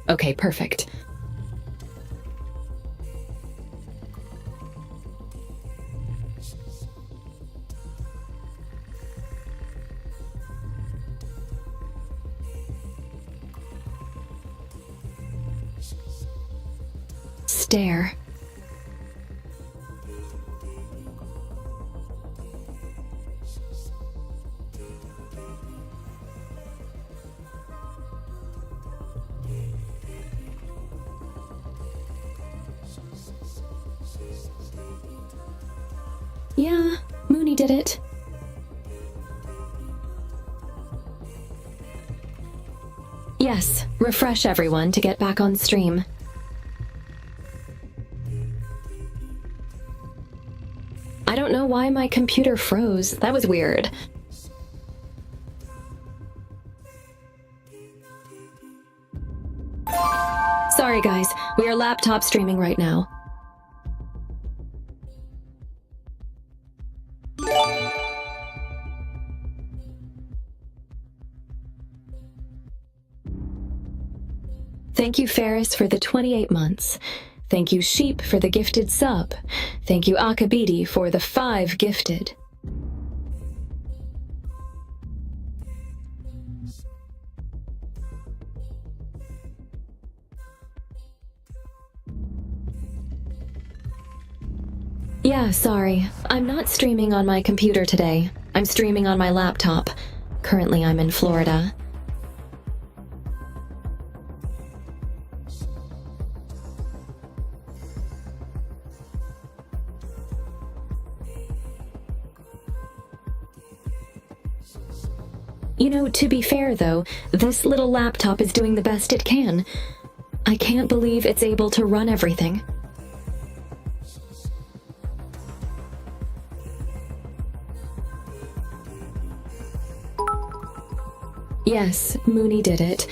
Okay, perfect. Stare. Yeah, Mooney did it. Yes, refresh everyone to get back on stream. I don't know why my computer froze. That was weird. Sorry guys, we are laptop streaming right now. Thank you, Ferris, for the 28 months. Thank you, Sheep, for the gifted sub. Thank you, Akabidi, for the 5 gifted. Yeah, sorry. I'm not streaming on my computer today. I'm streaming on my laptop. Currently, I'm in Florida. You know, to be fair though, this little laptop is doing the best it can. I can't believe it's able to run everything. Yes, Mooney did it.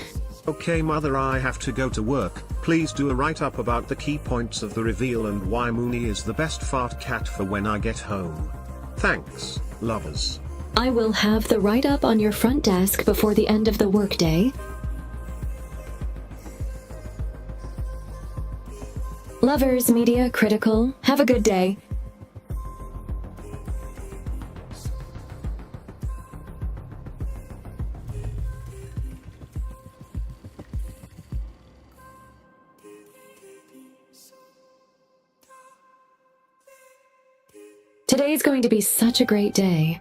Okay, Mother, I have to go to work. Please do a write-up about the key points of the reveal and why Mooney is the best fart cat for when I get home. Thanks, lovers. I will have the write-up on your front desk before the end of the workday. Lovers, Media, Critical, have a good day. Today's going to be such a great day.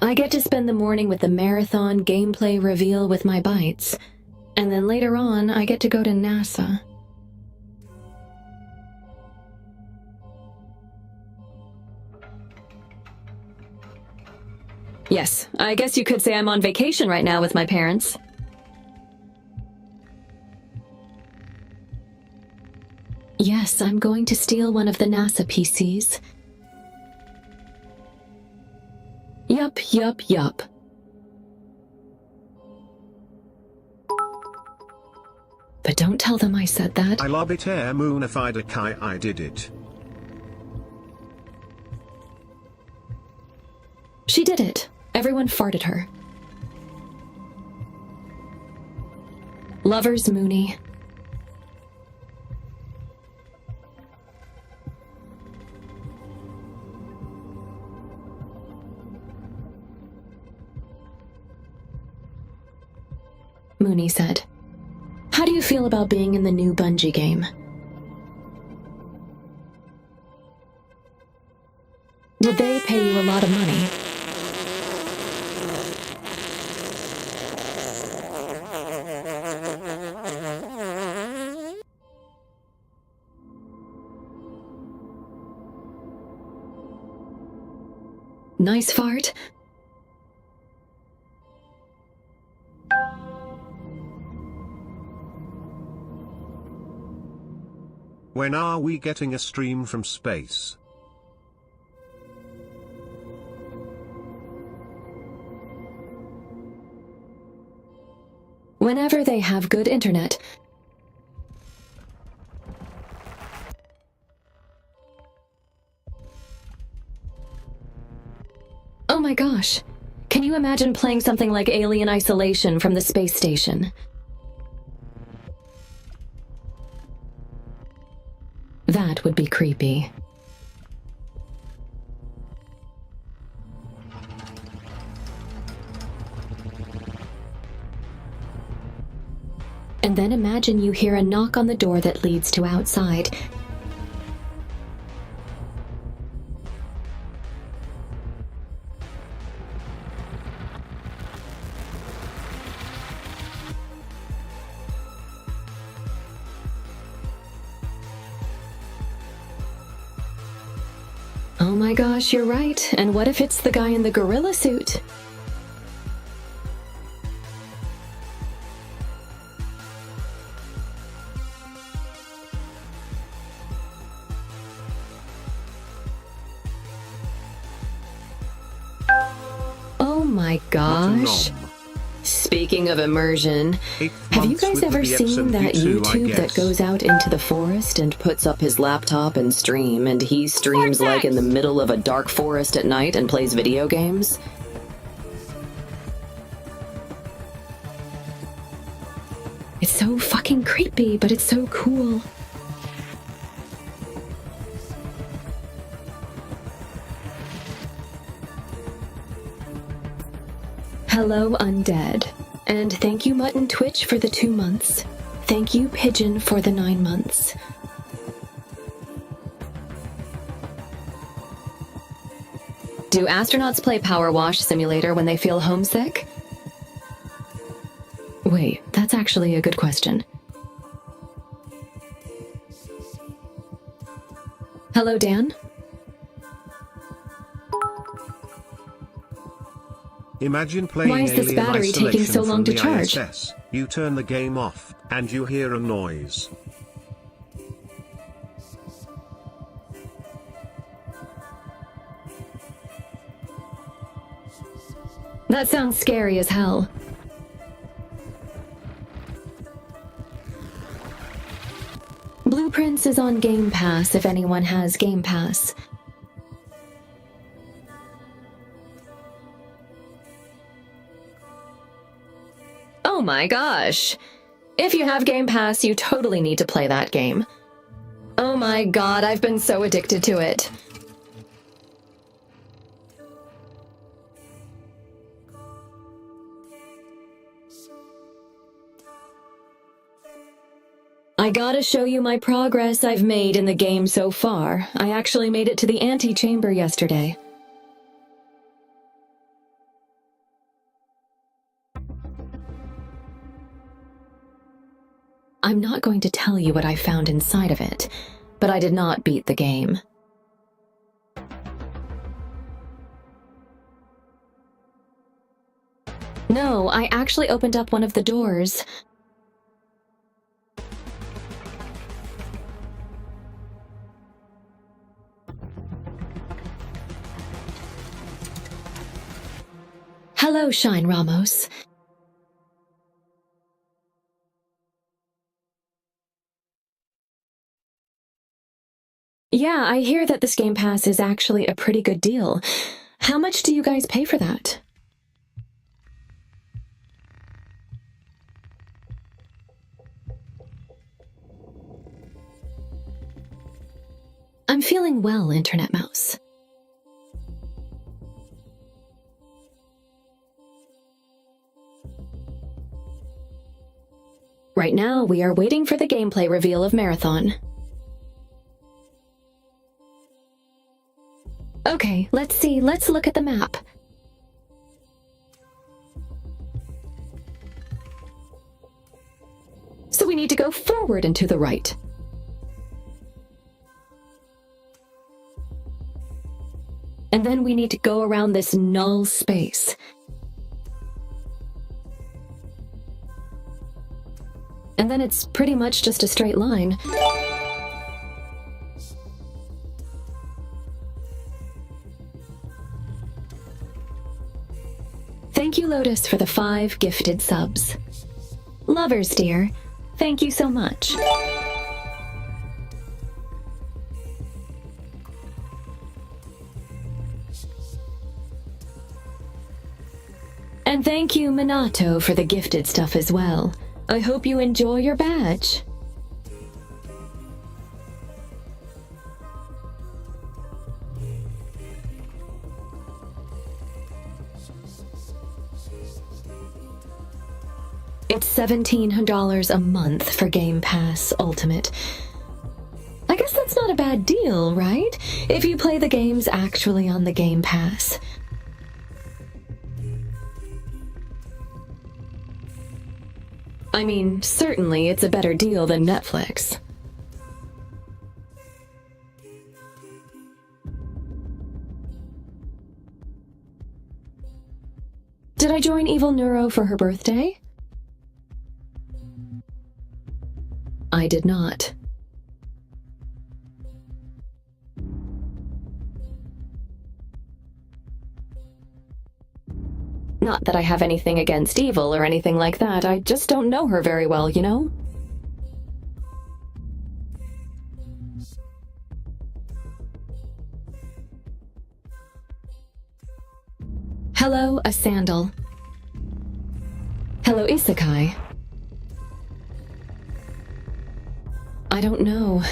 I get to spend the morning with the marathon gameplay reveal with my BYTES, and then later on I get to go to NASA. Yes, I guess you could say I'm on vacation right now with my parents. Yes, I'm going to steal one of the NASA PCs. Yup. But don't tell them I said that. I love it, air moonified a kai, I did it. She did it. Everyone farted her. Lovers, Mooney. Mooney said, "How do you feel about being in the new Bungie game?" Did they pay you a lot of money? Nice fart. When are we getting a stream from space? Whenever they have good internet. Oh my gosh. Can you imagine playing something like Alien Isolation from the space station? creepy. And then imagine you hear a knock on the door that leads to outside. Oh my gosh, you're right. And what if it's the guy in the gorilla suit? Oh my gosh. Speaking of immersion, have you guys ever seen that YouTube that goes out into the forest and puts up his laptop and stream, and he streams like in the middle of a dark forest at night and plays video games? It's so fucking creepy, but it's so cool. Hello, Undead. And thank you, Mutton Twitch, for the 2 months. Thank you, Pigeon, for the 9 months. Do astronauts play Power Wash Simulator when they feel homesick? Wait, that's actually a good question. Hello, Dan? Imagine playing Why is this Alien battery taking so Isolation long to from the charge? ISS. You turn the game off, and you hear a noise. That sounds scary as hell. Blueprints is on Game Pass if anyone has Game Pass. Oh my gosh! If you have Game Pass, you totally need to play that game. Oh my god, I've been so addicted to it. I gotta show you my progress I've made in the game so far. I actually made it to the antechamber yesterday. I'm not going to tell you what I found inside of it, but I did not beat the game. No, I actually opened up one of the doors. Hello, Shine Ramos. Yeah, I hear that this Game Pass is actually a pretty good deal. How much do you guys pay for that? I'm feeling well, Internet Mouse. Right now, we are waiting for the gameplay reveal of Marathon. Okay, let's see. Let's look at the map. So we need to go forward and to the right. And then we need to go around this null space. And then it's pretty much just a straight line. Thank you, Lotus, for the 5 gifted subs. Lovers, dear, thank you so much. And thank you, Minato, for the gifted stuff as well. I hope you enjoy your badge. It's $17 a month for Game Pass Ultimate. I guess that's not a bad deal, right? If you play the games actually on the Game Pass. I mean, certainly it's a better deal than Netflix. Did I join Evil Neuro for her birthday? I did not. Not that I have anything against Evil or anything like that, I just don't know her very well, you know? Hello, a sandal. Hello, Isekai. I don't know.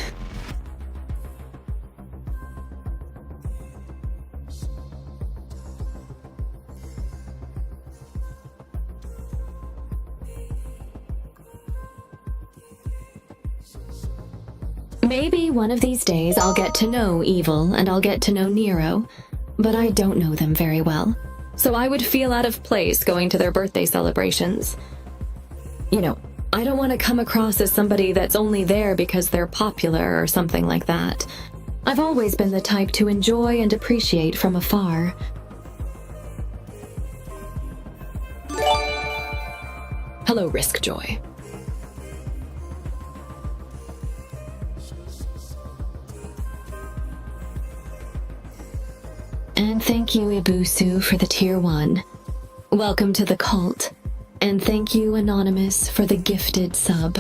Maybe one of these days I'll get to know Evil and I'll get to know Nero, but I don't know them very well. So I would feel out of place going to their birthday celebrations. You know, I don't want to come across as somebody that's only there because they're popular or something like that. I've always been the type to enjoy and appreciate from afar. Hello, Riskjoy. And thank you, Ibusu, for the tier 1. Welcome to the cult. And thank you, Anonymous, for the gifted sub.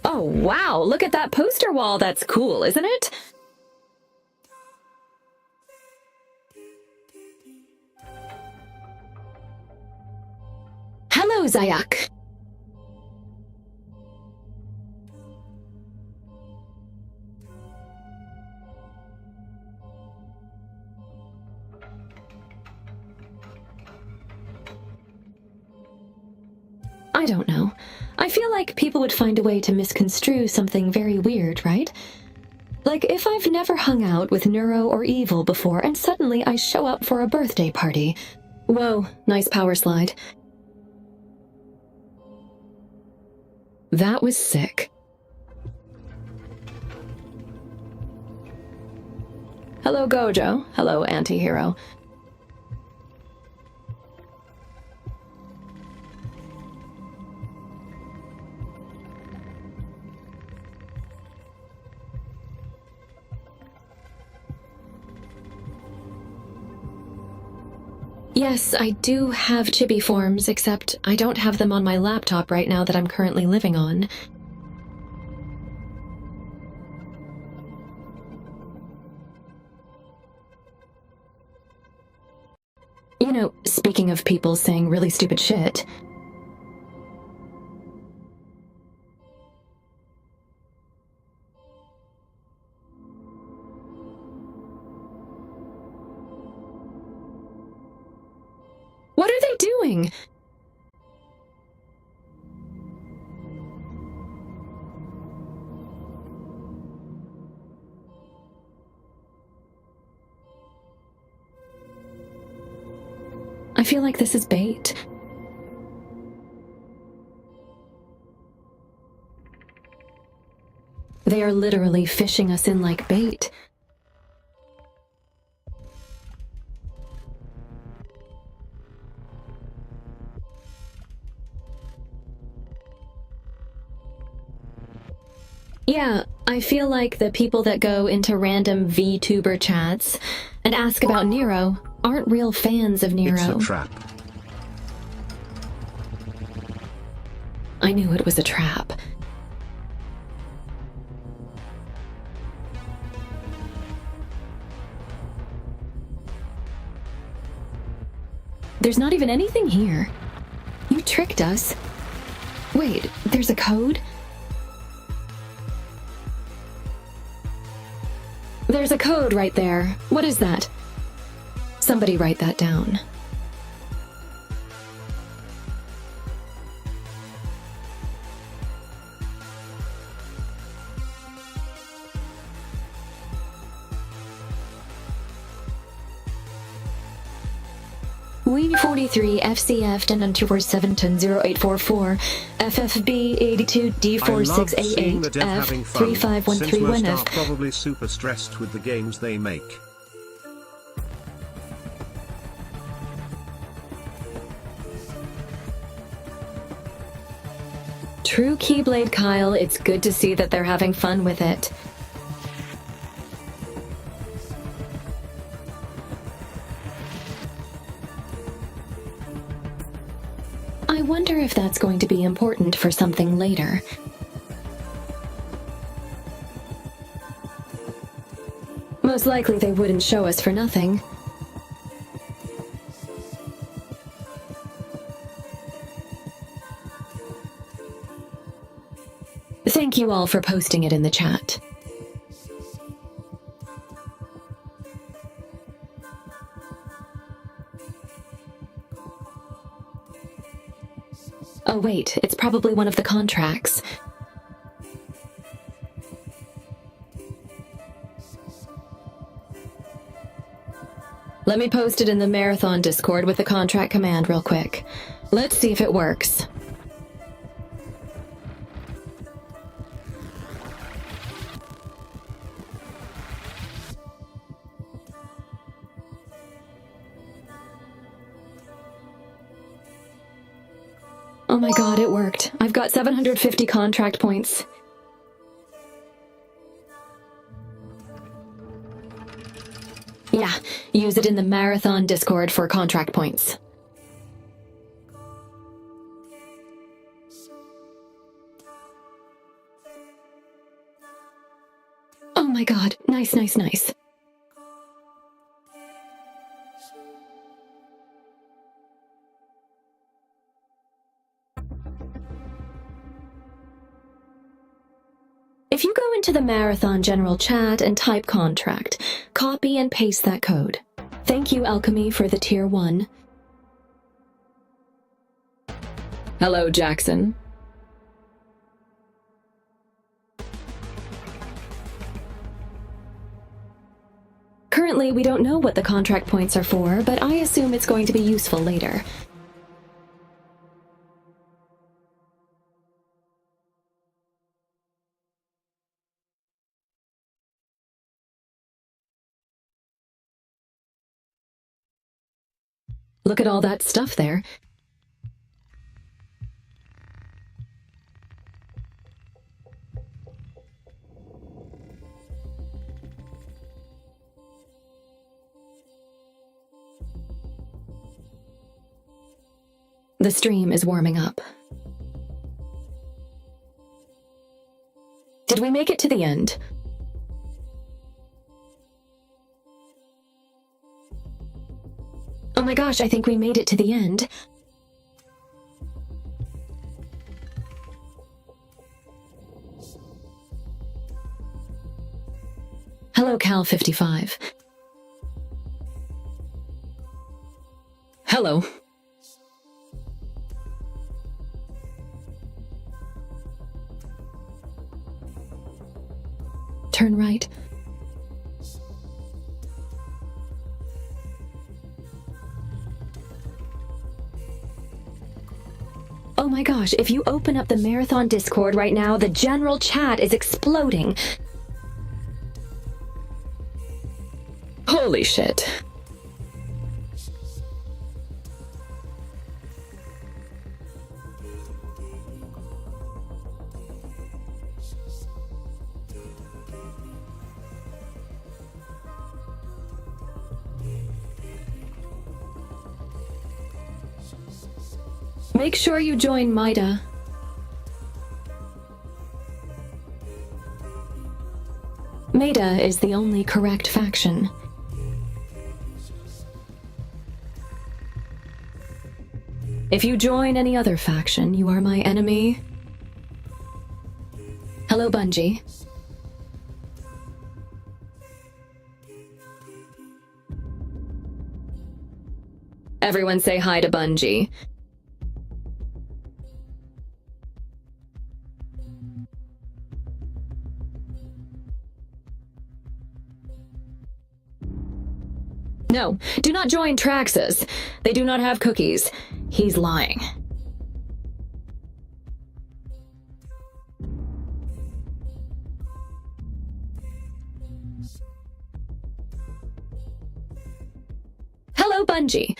Oh, wow, look at that poster wall. That's cool, isn't it? Hello, Zayak. I don't know. I feel like people would find a way to misconstrue something very weird, right? Like if I've never hung out with Neuro or Evil before and suddenly I show up for a birthday party. Whoa, nice power slide. That was sick. Hello, Gojo. Hello, Antihero. Yes, I do have chibi forms, except I don't have them on my laptop right now that I'm currently living on. You know, speaking of people saying really stupid shit... What are they doing? I feel like this is bait. They are literally fishing us in like bait. Yeah, I feel like the people that go into random VTuber chats and ask about Nero aren't real fans of Nero. It's a trap. I knew it was a trap. There's not even anything here. You tricked us. Wait, there's a code? There's a code right there. What is that? Somebody write that down. Ween43 FCF 1024710844 FFB 82D4688 F35131F. Are probably super stressed with the games they make. True Keyblade Kyle, it's good to see that they're having fun with it. I wonder if that's going to be important for something later. Most likely they wouldn't show us for nothing. Thank you all for posting it in the chat. Oh wait, it's probably one of the contracts. Let me post it in the Marathon Discord with the contract command real quick. Let's see if it works. Oh my god, it worked. I've got 750 contract points. Yeah, use it in the Marathon Discord for contract points. Oh my god, nice, nice, nice. If you go into the Marathon General Chat and type contract, copy and paste that code. Thank you, Alchemy, for the Tier 1. Hello, Jackson. Currently, we don't know what the contract points are for, but I assume it's going to be useful later. Look at all that stuff there. The stream is warming up. Did we make it to the end? Oh my gosh, I think we made it to the end. Hello, Cal55. Hello. Turn right. Oh my gosh, if you open up the Marathon Discord right now, the general chat is exploding. Holy shit. Make sure you join Mida. Mida is the only correct faction. If you join any other faction, you are my enemy. Hello, Bungie. Everyone say hi to Bungie. No, do not join Traxxas. They do not have cookies. He's lying. Hello, Bungie.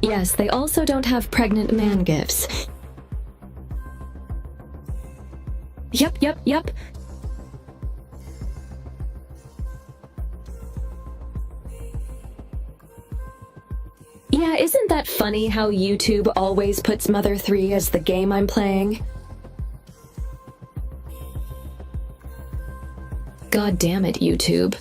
Yes, they also don't have pregnant man gifts. Yep. Yeah, isn't that funny how YouTube always puts MOTHERv3 as the game I'm playing? God damn it, YouTube.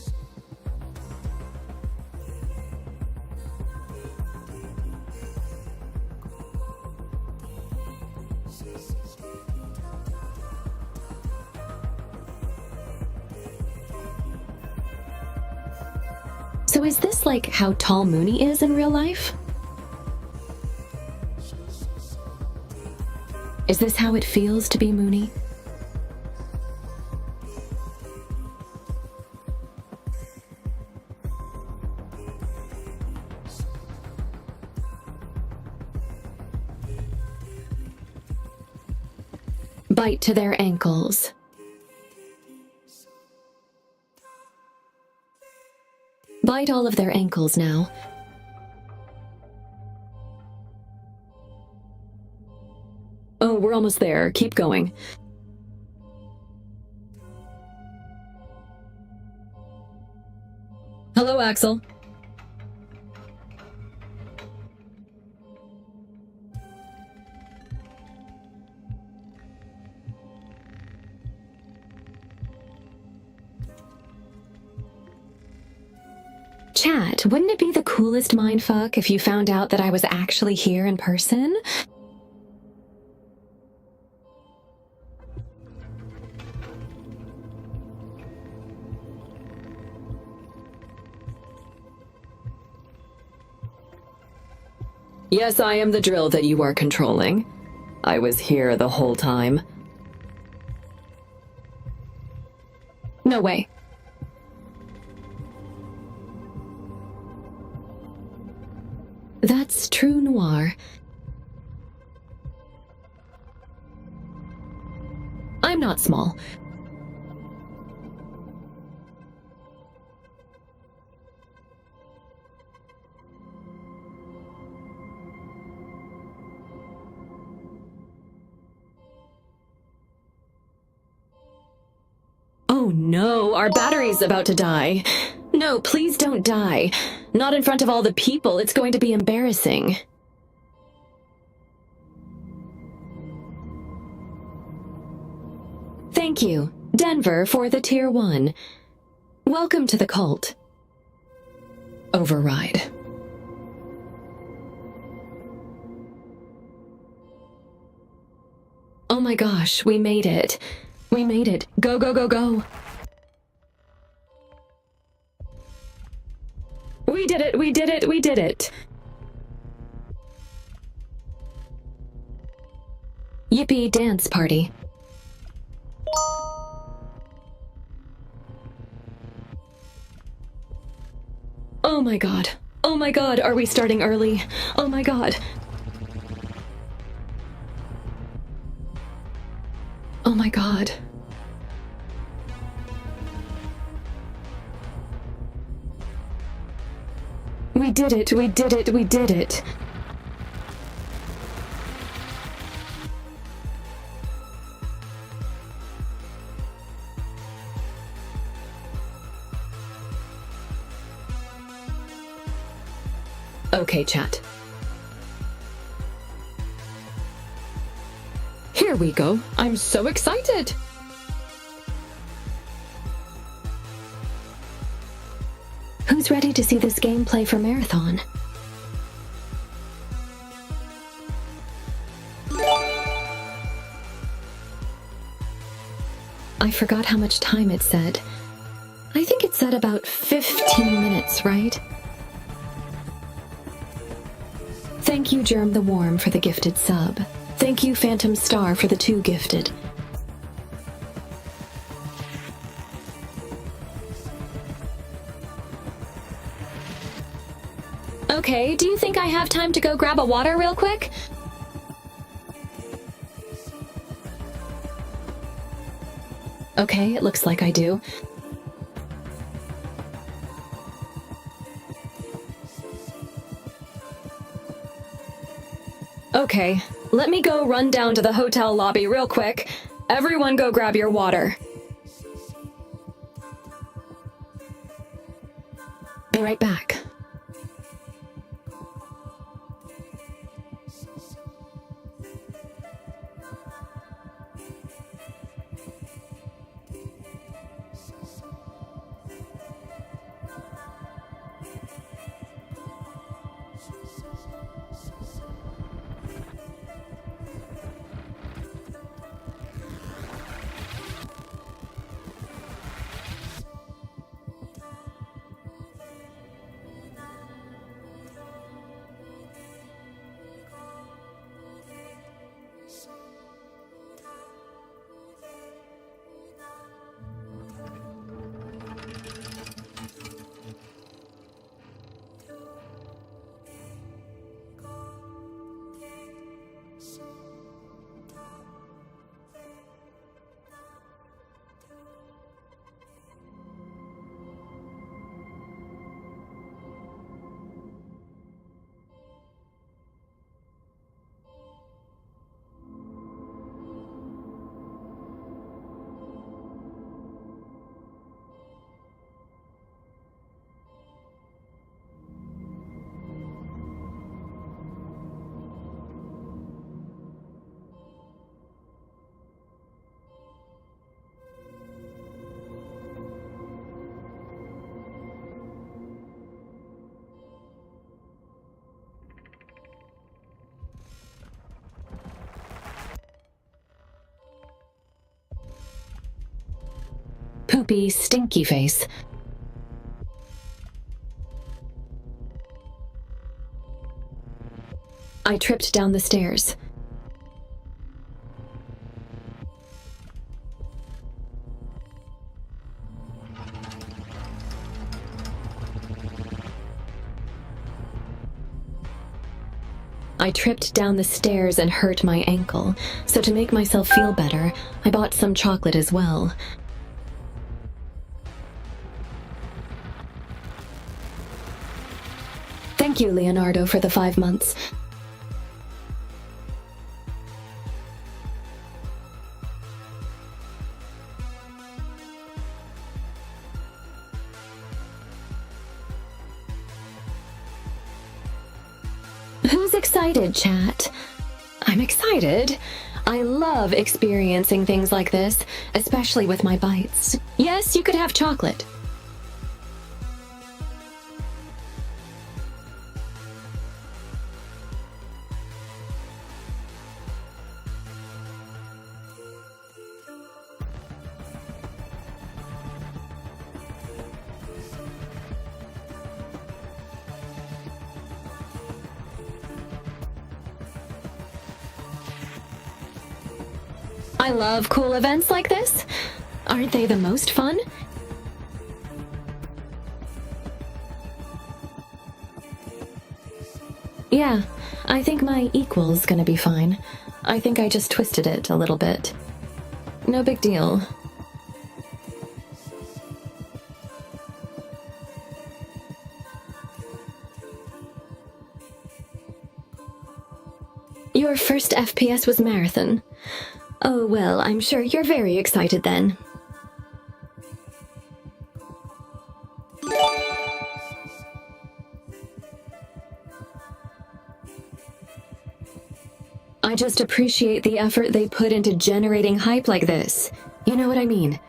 So is this like how tall Mooney is in real life? Is this how it feels to be Mooney? Bite to their ankles. Bite all of their ankles now. Oh, we're almost there. Keep going. Hello, Axel. Chat, wouldn't it be the coolest mindfuck if you found out that I was actually here in person? Yes, I am the drill that you are controlling. I was here the whole time. No way. That's true noir. I'm not small. Oh no, our battery's about to die. No, please don't die. Not in front of all the people, it's going to be embarrassing. Thank you, Denver, for the Tier 1. Welcome to the cult. Override. Oh my gosh, we made it. We made it. Go, go, go, go. We did it, we did it, we did it. Yippee dance party. Oh my god. Oh my god, are we starting early? Oh my god. Oh my god. We did it, we did it, we did it. Okay, chat. Here we go. I'm so excited. Who's ready to see this gameplay for Marathon? I forgot how much time it said. I think it said about 15 minutes, right? Thank you, Germ the Worm, for the gifted sub. Thank you, Phantom Star, for the 2 gifted. Okay, do you think I have time to go grab a water real quick? Okay, it looks like I do. Okay, let me go run down to the hotel lobby real quick. Everyone go grab your water. Be right back. Poopy, stinky face. I tripped down the stairs. I tripped down the stairs and hurt my ankle, so to make myself feel better, I bought some chocolate as well. Thank you, Leonardo, for the 5 months. Who's excited, chat? I'm excited. I love experiencing things like this, especially with my bites. Yes, you could have chocolate. I love cool events like this. Aren't they the most fun? Yeah, I think my equal's gonna be fine. I think I just twisted it a little bit. No big deal. Your first FPS was Marathon. Oh, well, I'm sure you're very excited then. I just appreciate the effort they put into generating hype like this. You know what I mean?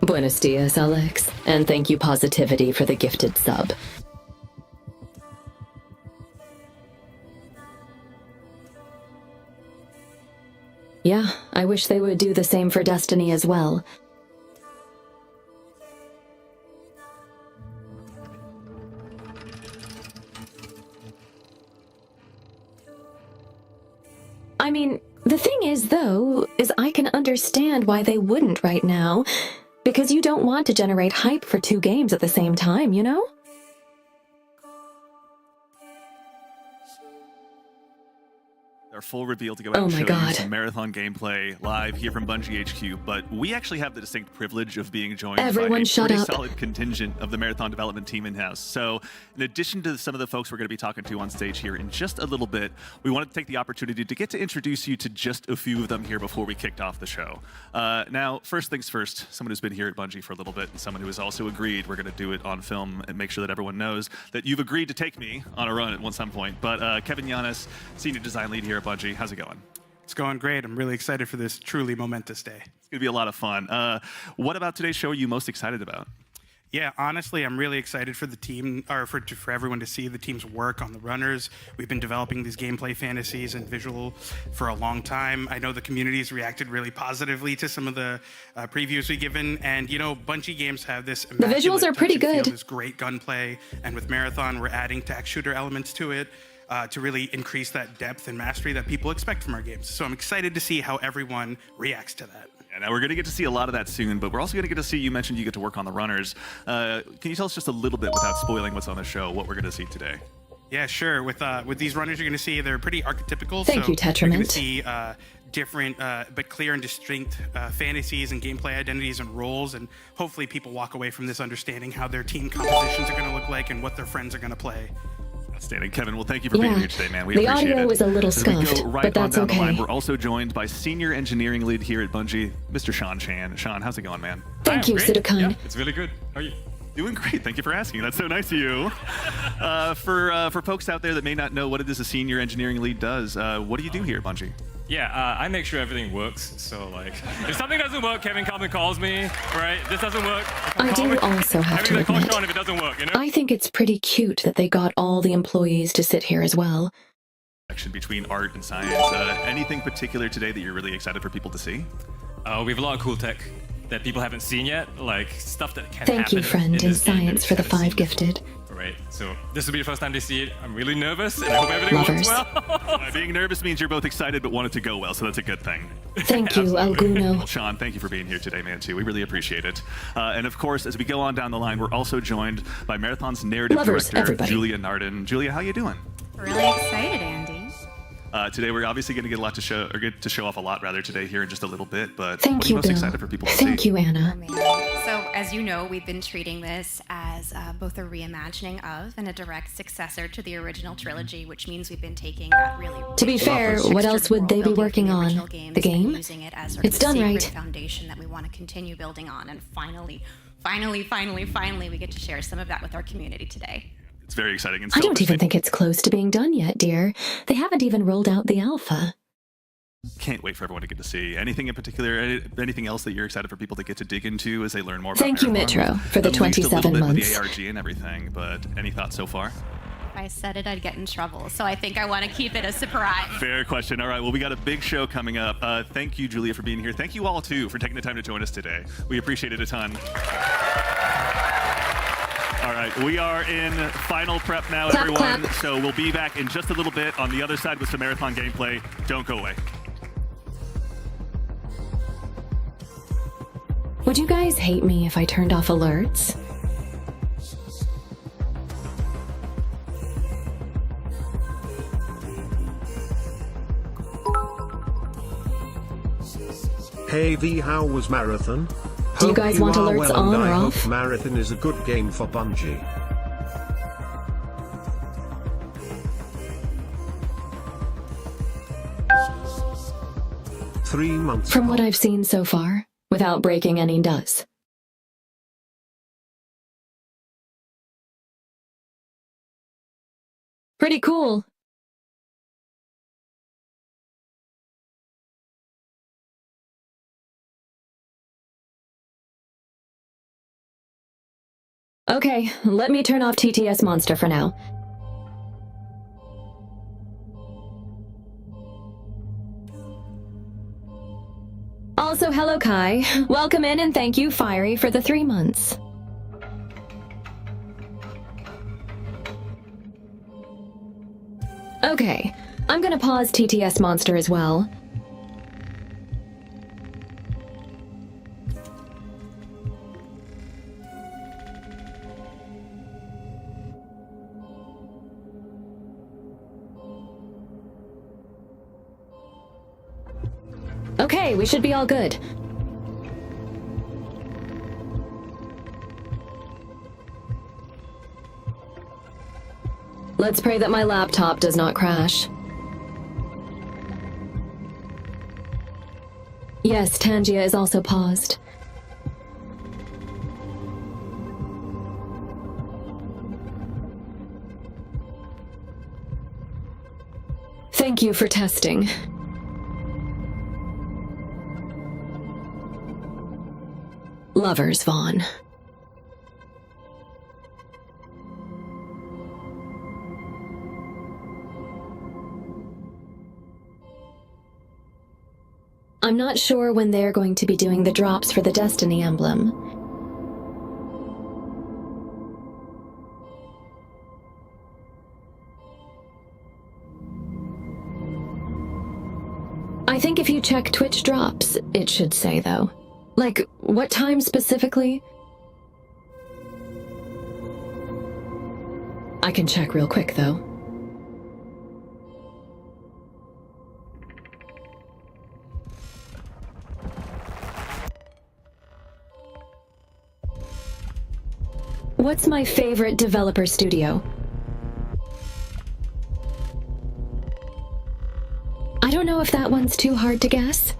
Buenos dias, Alex. And thank you, Positivity, for the gifted sub. I wish they would do the same for Destiny as well. I mean, the thing is, though, is I can understand why they wouldn't right now. Because you don't want to generate hype for 2 games at the same time, you know? Our full reveal to go out and my show God. you some marathon gameplay live here from Bungie HQ, but we actually have the distinct privilege of being joined Everyone by a shut pretty up. solid contingent of the marathon development team in-house. So in addition to some of the folks we're going to be talking to on stage here in just a little bit, we wanted to take the opportunity to get to introduce you to just a few of them here before we kicked off the show. Now, first things first, someone who's been here at Bungie for a little bit and someone who has also agreed we're going to do it on film and make sure that everyone knows that you've agreed to take me on a run at some point. But Kevin Yanis, Senior Design Lead here at Bungie, how's it going? It's going great. I'm really excited for this truly momentous day. It's going to be a lot of fun. What about today's show are you most excited about? Yeah, honestly, I'm really excited for the team, or for everyone to see the team's work on the runners. We've been developing these gameplay fantasies and visual for a long time. I know the community's reacted really positively to some of the previews we've given, and you know, Bungie games have this. The visuals are pretty good. This great gunplay, and with Marathon, we're adding tac shooter elements to it. To really increase that depth and mastery that people expect from our games. So I'm excited to see how everyone reacts to that. Yeah, now we're going to get to see a lot of that soon, but we're also going to get to see, you mentioned you get to work on the runners. Can you tell us just a little bit, without spoiling what's on the show, what we're going to see today? Yeah, sure. With these runners, you're going to see they're pretty archetypical. Thank you, Tetrament. You're going to see different but clear and distinct fantasies and gameplay identities and roles, and hopefully people walk away from this understanding how their team compositions are going to look like and what their friends are going to play. Outstanding. Kevin, well, thank you for being here today, man. We the appreciate it. audio is a little As we scuffed, go right but that's on down the line, okay. we're also joined by Senior Engineering Lead here at Bungie, Mr. Sean Chan. Sean, how's it going, man? Thank you, Sudokan. Yeah, it's really good. How are you? Doing great. Thank you for asking. That's so nice of you. For folks out there that may not know what it is a Senior Engineering Lead does, what do you do here at Bungie? Yeah, I make sure everything works. So, like, if something doesn't work, Kevin comes and calls me, right? This doesn't work. I do also have to Everything call admit, Sean if it doesn't work, you know? I think it's pretty cute that they got all the employees to sit here as well. Connection between art and science. Anything particular today that you're really excited for people to see? We have a lot of cool tech that people haven't seen yet, like stuff that can Thank happen you, friend, in this game that science we for the haven't 5 seen gifted. before, Right, so this will be the first time they see it. I'm really nervous, and I hope everything Lovers. works well. Being nervous means you're both excited but want it to go well, so that's a good thing. Thank you, Alguno. Well, Sean, thank you for being here today, man, too. We really appreciate it. And of course, as we go on down the line, we're also joined by Marathon's narrative Lovers, director, everybody. Julia Narden. Julia, how you doing? Really excited, Andy. Today, we're obviously going to get a lot to show, or get to show off a lot rather today here in just a little bit. But Thank what are you, you most Bill. excited for people to Thank see? you, Anna. So, as you know, we've been treating this as both a reimagining of and a direct successor to the original trilogy, which means we've been taking that really. To be fair, what else would they be working on? The game? Using it as sort It's of a done sacred right. foundation that we want to continue building on, and finally, we get to share some of that with our community today. It's very exciting. And I so don't even think it's close to being done yet, dear. They haven't even rolled out the alpha. Can't wait for everyone to get to see. Anything in particular, anything else that you're excited for people to get to dig into as they learn more about Thank you, Marathon? Metro, for the At least a little 27 bit months. with the ARG and everything, but any thoughts so far? If I said it, I'd get in trouble, so I think I want to keep it a surprise. Fair question. All right, well, we got a big show coming up. Thank you, Julia, for being here. Thank you all, too, for taking the time to join us today. We appreciate it a ton. All right, we are in final prep now, Clap, everyone. clap. So we'll be back in just a little bit on the other side with some Marathon gameplay. Don't go away. Would you guys hate me if I turned off alerts? Hey V, how was Marathon? Do you Hope guys want are alerts well, on and or I off? hope Marathon is a good game for Bungie. Three months From what apart. I've seen so far, without breaking any does. Pretty cool. Okay, let me turn off TTS Monster for now. Also, hello Kai. Welcome in and thank you, Fiery, for the 3 months. Okay, I'm gonna pause TTS Monster as well. Okay, we should be all good. Let's pray that my laptop does not crash. Yes, Tangia is also paused. Thank you for testing. Lovers, Vaughn. I'm not sure when they're going to be doing the drops for the Destiny emblem. I think if you check Twitch drops, it should say, though. Like, what time specifically? I can check real quick, though. What's my favorite developer studio? I don't know if that one's too hard to guess.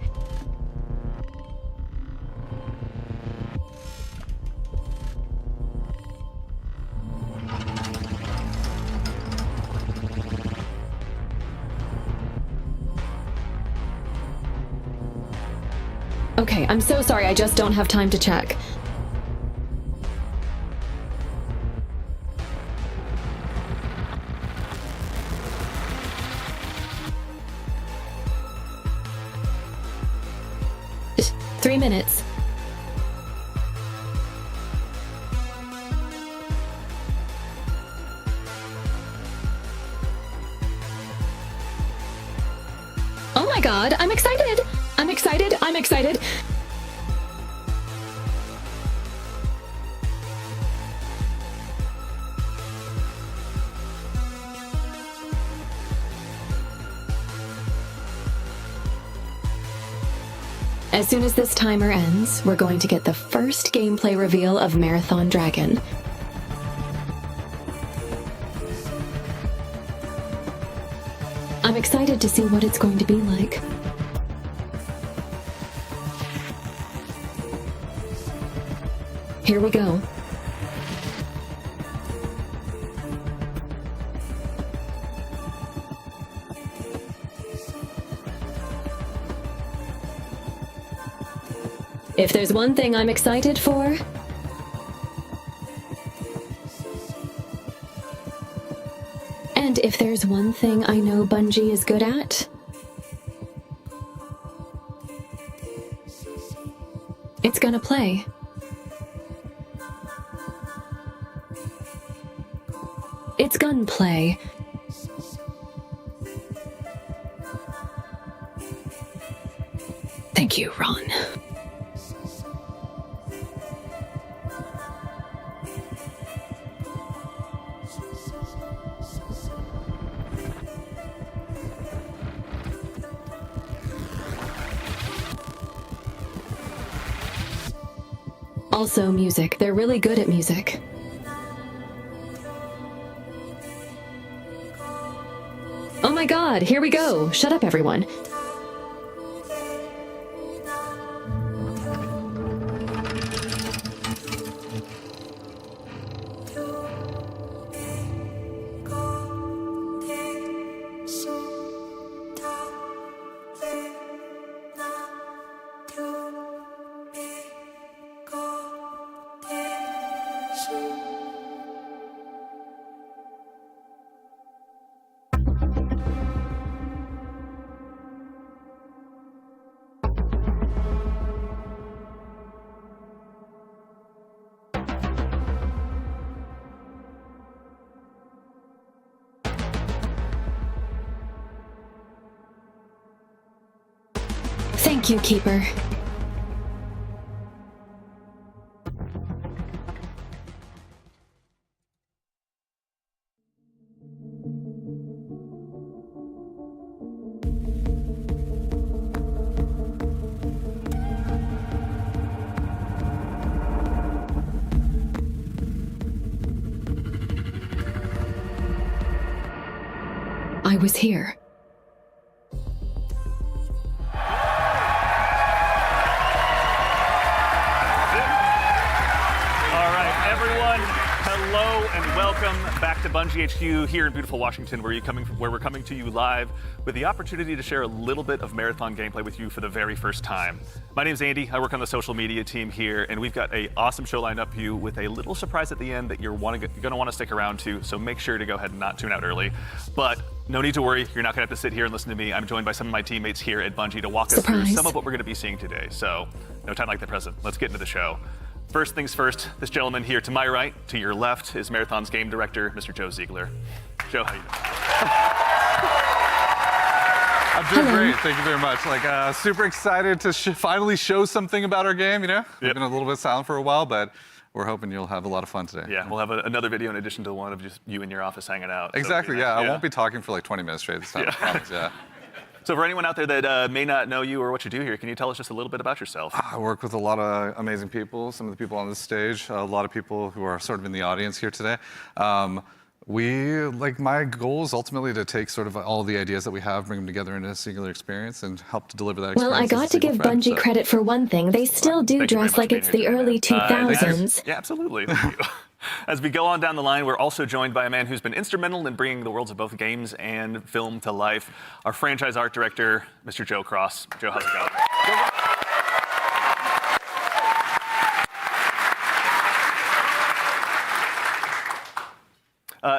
Okay, I'm so sorry, I just don't have time to check. Just 3 minutes. Oh my god, I'm excited! I'm excited, I'm excited. As soon as this timer ends, we're going to get the first gameplay reveal of Marathon Dragon. I'm excited to see what it's going to be like. Here we go. If there's one thing I'm excited for, and if there's one thing I know Bungie is good at, it's gonna play. It's gunplay. Thank you, Ron. Also music. They're really good at music. Oh my god, here we go. Shut up, everyone. Thank you, Keeper. I was here. Hello and welcome back to Bungie HQ here in beautiful Washington, where we're coming to you live with the opportunity to share a little bit of marathon gameplay with you for the very first time. My name's Andy. I work on the social media team here, and we've got an awesome show lined up for you with a little surprise at the end that you're going to want to stick around to. So make sure to go ahead and not tune out early. But no need to worry. You're not going to have to sit here and listen to me. I'm joined by some of my teammates here at Bungie to walk us through some of what we're going to be seeing today. So no time like the present. Let's get into the show. First things first, this gentleman here to my right, to your left, is Marathon's game director, Mr. Joe Ziegler. Joe, how you doing? I'm doing great, thank you very much. Super excited to finally show something about our game, you know? We've been a little bit silent for a while, but we're hoping you'll have a lot of fun today. Yeah, we'll have another video in addition to one of just you in your office hanging out. Exactly, so, I won't be talking for like 20 minutes straight this time, I promise, So for anyone out there that may not know you or what you do here, can you tell us just a little bit about yourself? I work with a lot of amazing people, some of the people on this stage, a lot of people who are sort of in the audience here today. My goal is ultimately to take sort of all the ideas that we have, bring them together into a singular experience and help to deliver that experience. Well, I got to give Bungie credit for one thing. They still do dress like it's the early 2000s. Yeah, absolutely. Thank you. As we go on down the line, we're also joined by a man who's been instrumental in bringing the worlds of both games and film to life, our franchise art director, Mr. Joe Cross. Joe, how's it going?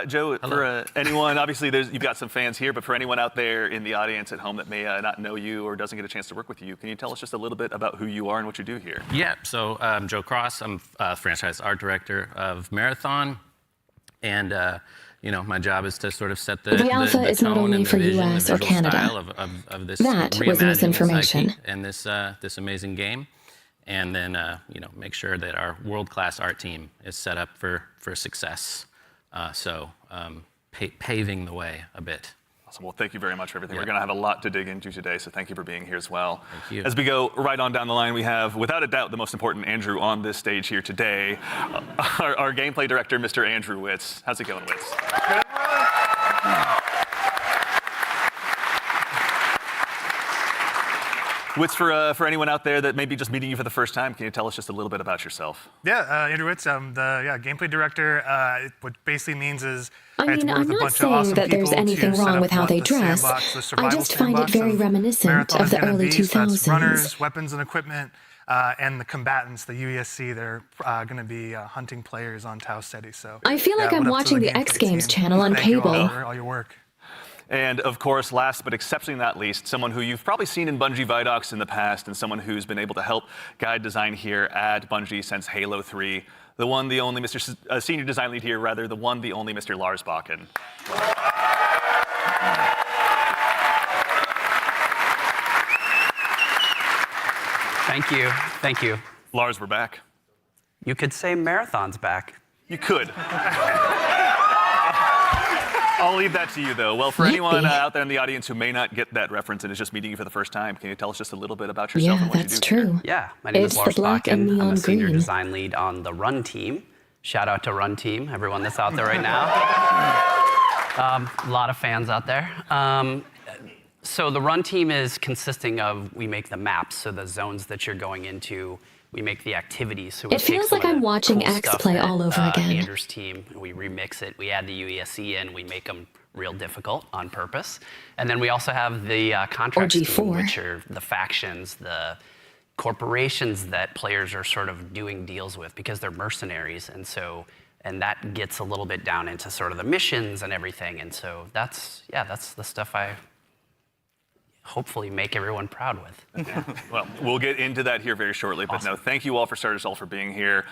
Joe, for anyone, obviously you've got some fans here, but for anyone out there in the audience at home that may not know you or doesn't get a chance to work with you, can you tell us just a little bit about who you are and what you do here? Yeah, so I'm Joe Cross. I'm franchise art director of Marathon, and my job is to sort of set the alpha is not only for US or Canada. Of this that was misinformation. And this amazing game, and then make sure that our world-class art team is set up for success. Paving the way a bit. Awesome. Well, thank you very much for everything. We're going to have a lot to dig into today, so thank you for being here as well. Thank you. As we go right on down the line, we have, without a doubt, the most important Andrew on this stage here today, our gameplay director, Mr. Andrew Witz. How's it going, Witz? Witz, for anyone out there that may be just meeting you for the first time, can you tell us just a little bit about yourself? Yeah, Andrew Witz. I'm the gameplay director. What basically means is I'm not saying that there's anything wrong with how they dress. I just find it very reminiscent of the early 2000s. Runners, weapons and equipment, and the combatants, the UESC, they're going to be hunting players on Tau Steady. So I feel like I'm watching the X Games channel on cable. Thank you for all your work. And of course, last but exceptionally not least, someone who you've probably seen in Bungie Vidocs in the past, and someone who's been able to help guide design here at Bungie since Halo 3. The one, the only senior design lead here, rather, the one, the only Mr. Lars Bakken. Thank you. Lars, we're back. You could say Marathon's back. You could. I'll leave that to you, though. Well, for anyone out there in the audience who may not get that reference and is just meeting you for the first time, can you tell us just a little bit about yourself and what you do? Yeah, that's true. Yeah, my name is Lars Bakken. I'm a senior green design lead on the Run team. Shout out to Run team, everyone that's out there right now. A lot of fans out there. So the Run team is consisting of, we make the maps, so the zones that you're going into. We make the activities. So it feels like I'm watching X play all over again. Andrew's team, we remix it. We add the UESC in. We make them real difficult on purpose. And then we also have the contracts team, which are the factions, the corporations that players are sort of doing deals with because they're mercenaries. And that gets a little bit down into sort of the missions and everything. And so that's the stuff I hopefully make everyone proud with. Yeah. Well, we'll get into that here very shortly, but no, thank you all for starters all for being here.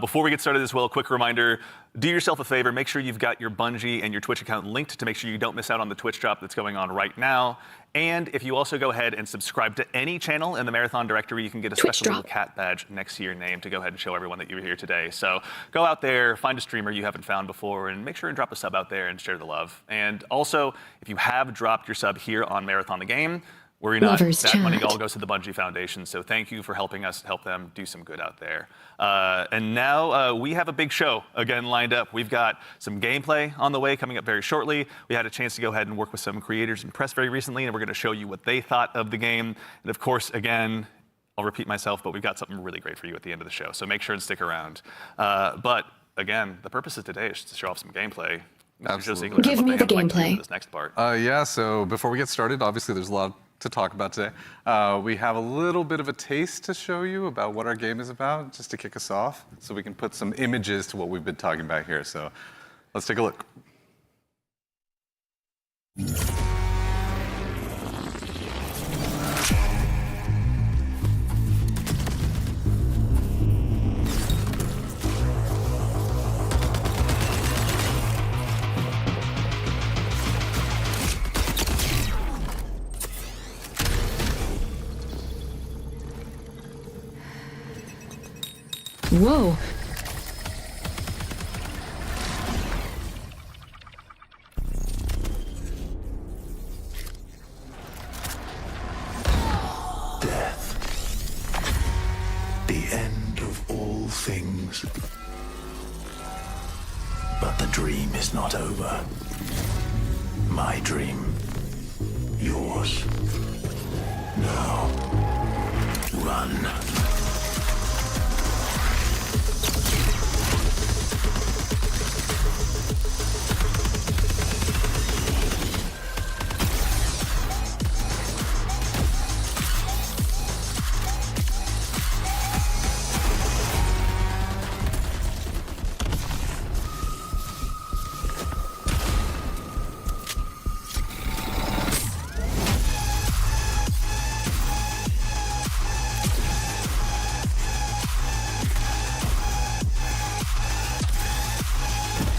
Before we get started as well, a quick reminder, do yourself a favor, make sure you've got your Bungie and your Twitch account linked to make sure you don't miss out on the Twitch drop that's going on right now. And if you also go ahead and subscribe to any channel in the Marathon directory, you can get a special little cat badge next to your name to go ahead and show everyone that you were here today. So go out there, find a streamer you haven't found before, and make sure and drop a sub out there and share the love. And also, if you have dropped your sub here on Marathon the Game, worry not, that money all goes to the Bungie Foundation, so thank you for helping us help them do some good out there. And now we have a big show again lined up. We've got some gameplay on the way coming up very shortly. We had a chance to go ahead and work with some creators and press very recently, and we're gonna show you what they thought of the game. And of course, again, I'll repeat myself, but we've got something really great for you at the end of the show, so make sure and stick around. But again, the purpose of today is to show off some gameplay. Absolutely. Give me the gameplay. This next part. Yeah, so before we get started, obviously there's a lot to talk about today. We have a little bit of a taste to show you about what our game is about, just to kick us off, so we can put some images to what we've been talking about here. So let's take a look. Whoa. Death. The end of all things. But the dream is not over. My dream. Yours. Now. Run.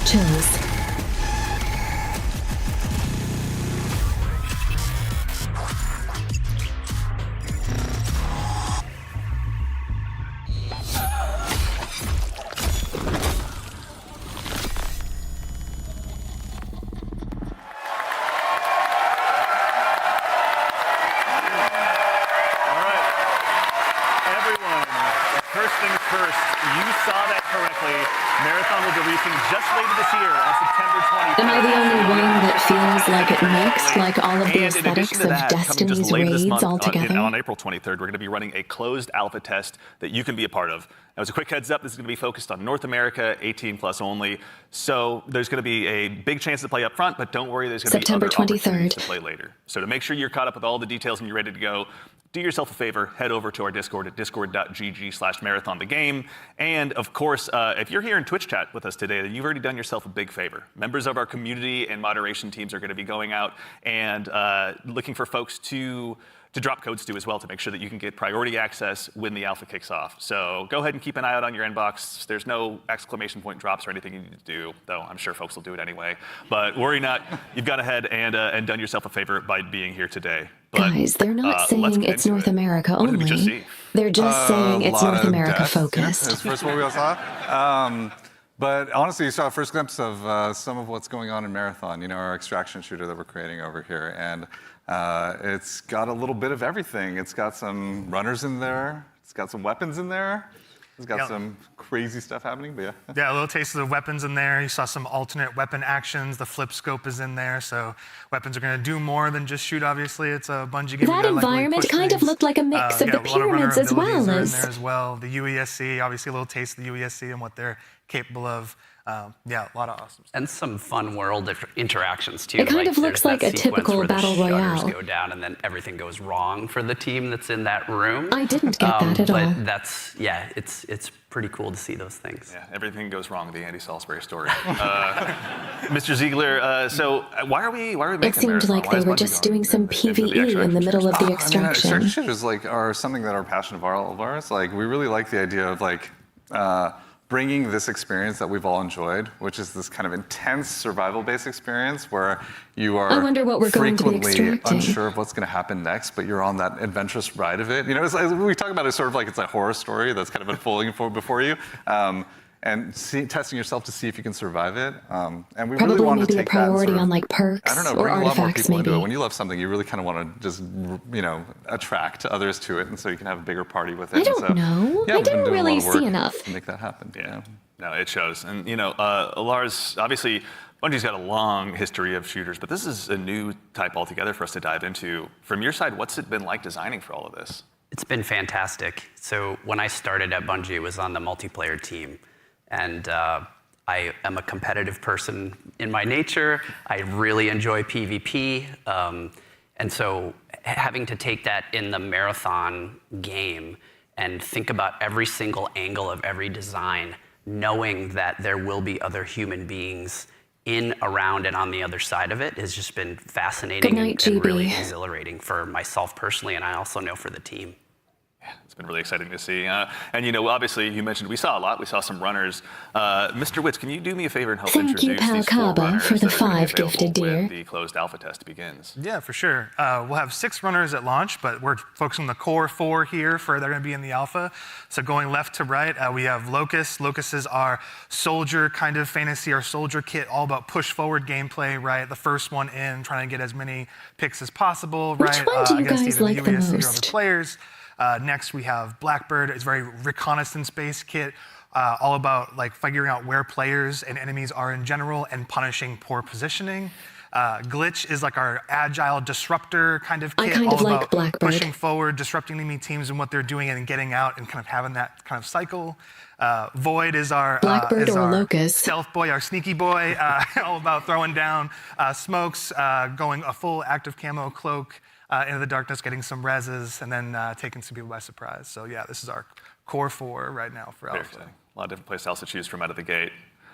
Chills. Like it mixed, like all of the aesthetics of Destiny's raids all together. On April 23rd, we're going to be running a closed alpha test that you can be a part of. Now, as a quick heads up, this is going to be focused on North America, 18+ only. So there's going to be a big chance to play up front, but don't worry, there's going to be other opportunities to play later. So to make sure you're caught up with all the details and you're ready to go, do yourself a favor, head over to our Discord at discord.gg/marathonthegame. And of course, if you're here in Twitch chat with us today, then you've already done yourself a big favor. Members of our community and moderation teams are going to be going out and looking for folks to drop codes to as well to make sure that you can get priority access when the alpha kicks off. So go ahead and keep an eye out on your inbox. There's no exclamation point drops or anything you need to do, though I'm sure folks will do it anyway. But worry not, you've gone ahead and done yourself a favor by being here today. But, guys, they're not saying it's North America only. They're just saying it's North America focused. That's the first one we all saw. But honestly, you saw a first glimpse of some of what's going on in Marathon, you know, our extraction shooter that we're creating over here. And it's got a little bit of everything. It's got some runners in there. It's got some weapons in there. It's got some crazy stuff happening, but yeah. Yeah, a little taste of the weapons in there. You saw some alternate weapon actions. The flip scope is in there, so weapons are going to do more than just shoot, obviously. It's a Bungie game. That environment kind of looked like a mix of the pyramids as well as... in there as well. The UESC, obviously a little taste of the UESC and what they're capable of. Yeah, a lot of awesome stuff. And some fun world interactions too. It kind of looks like a typical battle royale. Go down and then everything goes wrong for the team that's in that room. I didn't get that at all. But that's, yeah, it's pretty cool to see those things. Yeah, everything goes wrong, the Andy Salisbury story. Mr. Ziegler, so why are we making It seemed like they were just doing some PvE in the middle of the extraction. Extraction shooters are something that are a passion of all of ours. Like, we really like the idea of bringing this experience that we've all enjoyed, which is this kind of intense survival-based experience where you are I wonder what we're going to be frequently extracting. unsure of what's going to happen next, but you're on that adventurous ride of it. You know, it's like, we talk about it sort of like it's a horror story that's kind of unfolding before you. And testing yourself to see if you can survive it. And we Probably really want to maybe take a priority that and on like perks I don't know, or bring a lot more artifacts people into maybe. it. When you love something, you really kind of want to just, you know, attract others to it, and so you can have a bigger party with it. I don't know. Yeah, I we've been didn't doing a lot really of work see enough. to make that happen. Yeah. No, it shows. And, you know, Lars, obviously, Bungie's got a long history of shooters, but this is a new type altogether for us to dive into. From your side, what's it been like designing for all of this? It's been fantastic. So when I started at Bungie, it was on the multiplayer team. And I am a competitive person in my nature. I really enjoy PvP. And so having to take that in the marathon game and think about every single angle of every design, knowing that there will be other human beings in, around, and on the other side of it has just been fascinating and really exhilarating for myself personally, and I also know for the team. It's been really exciting to see. And, you know, obviously, you mentioned we saw a lot. We saw some runners. Mr. Witz, can you do me a favor and help introduce these 4 runners for the that are gonna be 5 gifted available deer. when the closed alpha test begins? Yeah, for sure. We'll have 6 runners at launch, but we're focusing on the core 4 here for they're going to be in the alpha. So going left to right, we have Locust. Locust is our soldier kind of fantasy, our soldier kit, all about push forward gameplay, right? The first one in, trying to get as many picks as possible, right? Which one do you against guys either like the UESC or most? other players. Next, we have Blackbird. It's a very reconnaissance-based kit, all about like figuring out where players and enemies are in general and punishing poor positioning. Glitch is like our agile disruptor kind of kit, all about pushing forward, disrupting enemy teams and what they're doing and getting out and kind of having that kind of cycle. Void is our Locust. Stealth boy, our sneaky boy, all about throwing down smokes, going a full active camo cloak, into the darkness, getting some reses, and then taking some people by surprise. So yeah, this is our core 4 right now for alpha. A lot of different play styles to choose from out of the gate.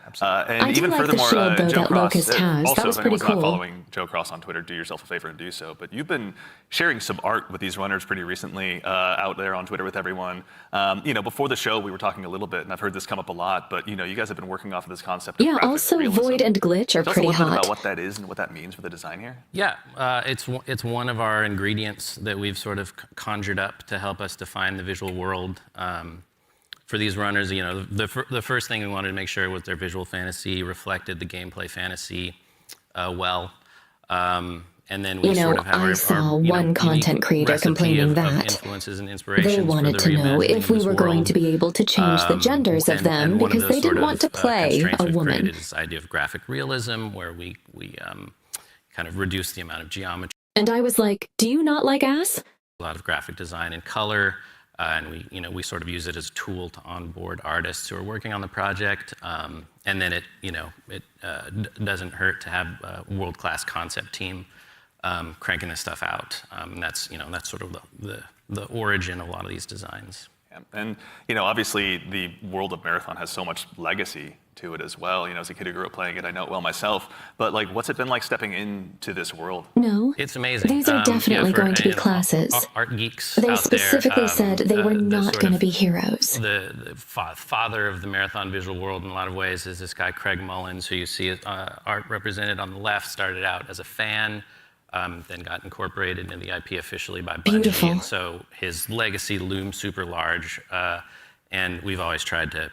Absolutely. And I do even like the furthermore, shield, though, Joe that Cross, Locust has. also That was if pretty anyone's cool. not following Joe Cross on Twitter, do yourself a favor and do so. But you've been sharing some art with these runners pretty recently out there on Twitter with everyone. You know, before the show, we were talking a little bit, and I've heard this come up a lot, but you know, you guys have been working off of this concept of graphic also realism. Void and Glitch are Tell us pretty a little bit hot. about what that is and what that means for the design here. Yeah, it's one of our ingredients that we've sort of conjured up to help us define the visual world. For these runners, you know, the first thing we wanted to make sure was their visual fantasy reflected the gameplay fantasy well. And then we sort of have I saw one content creator complaining that influences and they inspirations wanted for the to know reimagining if we this were going world. to be able to change the genders of them And one because of they those didn't sort want to of, play constraints a we've woman. created is this idea of graphic realism, where we kind of reduce the amount of geometry. And I was like, do you not like ass? A lot of graphic design and color, and we sort of use it as a tool to onboard artists who are working on the project. And then it doesn't hurt to have a world-class concept team cranking this stuff out. And that's sort of the origin of a lot of these designs. Yeah. And you know, obviously, the world of Marathon has so much legacy to it as well. You know, as a kid who grew up playing it, I know it well myself. But like, what's it been like stepping into this world? No. It's amazing. These are definitely going to be classes. Art geeks They out specifically there, said they were not going to be heroes. The father of the Marathon visual world in a lot of ways is this guy, Craig Mullins, who you see art represented on the left, started out as a fan, then got incorporated into the IP officially by Bungie. Beautiful. And so his legacy looms super large. And we've always tried to,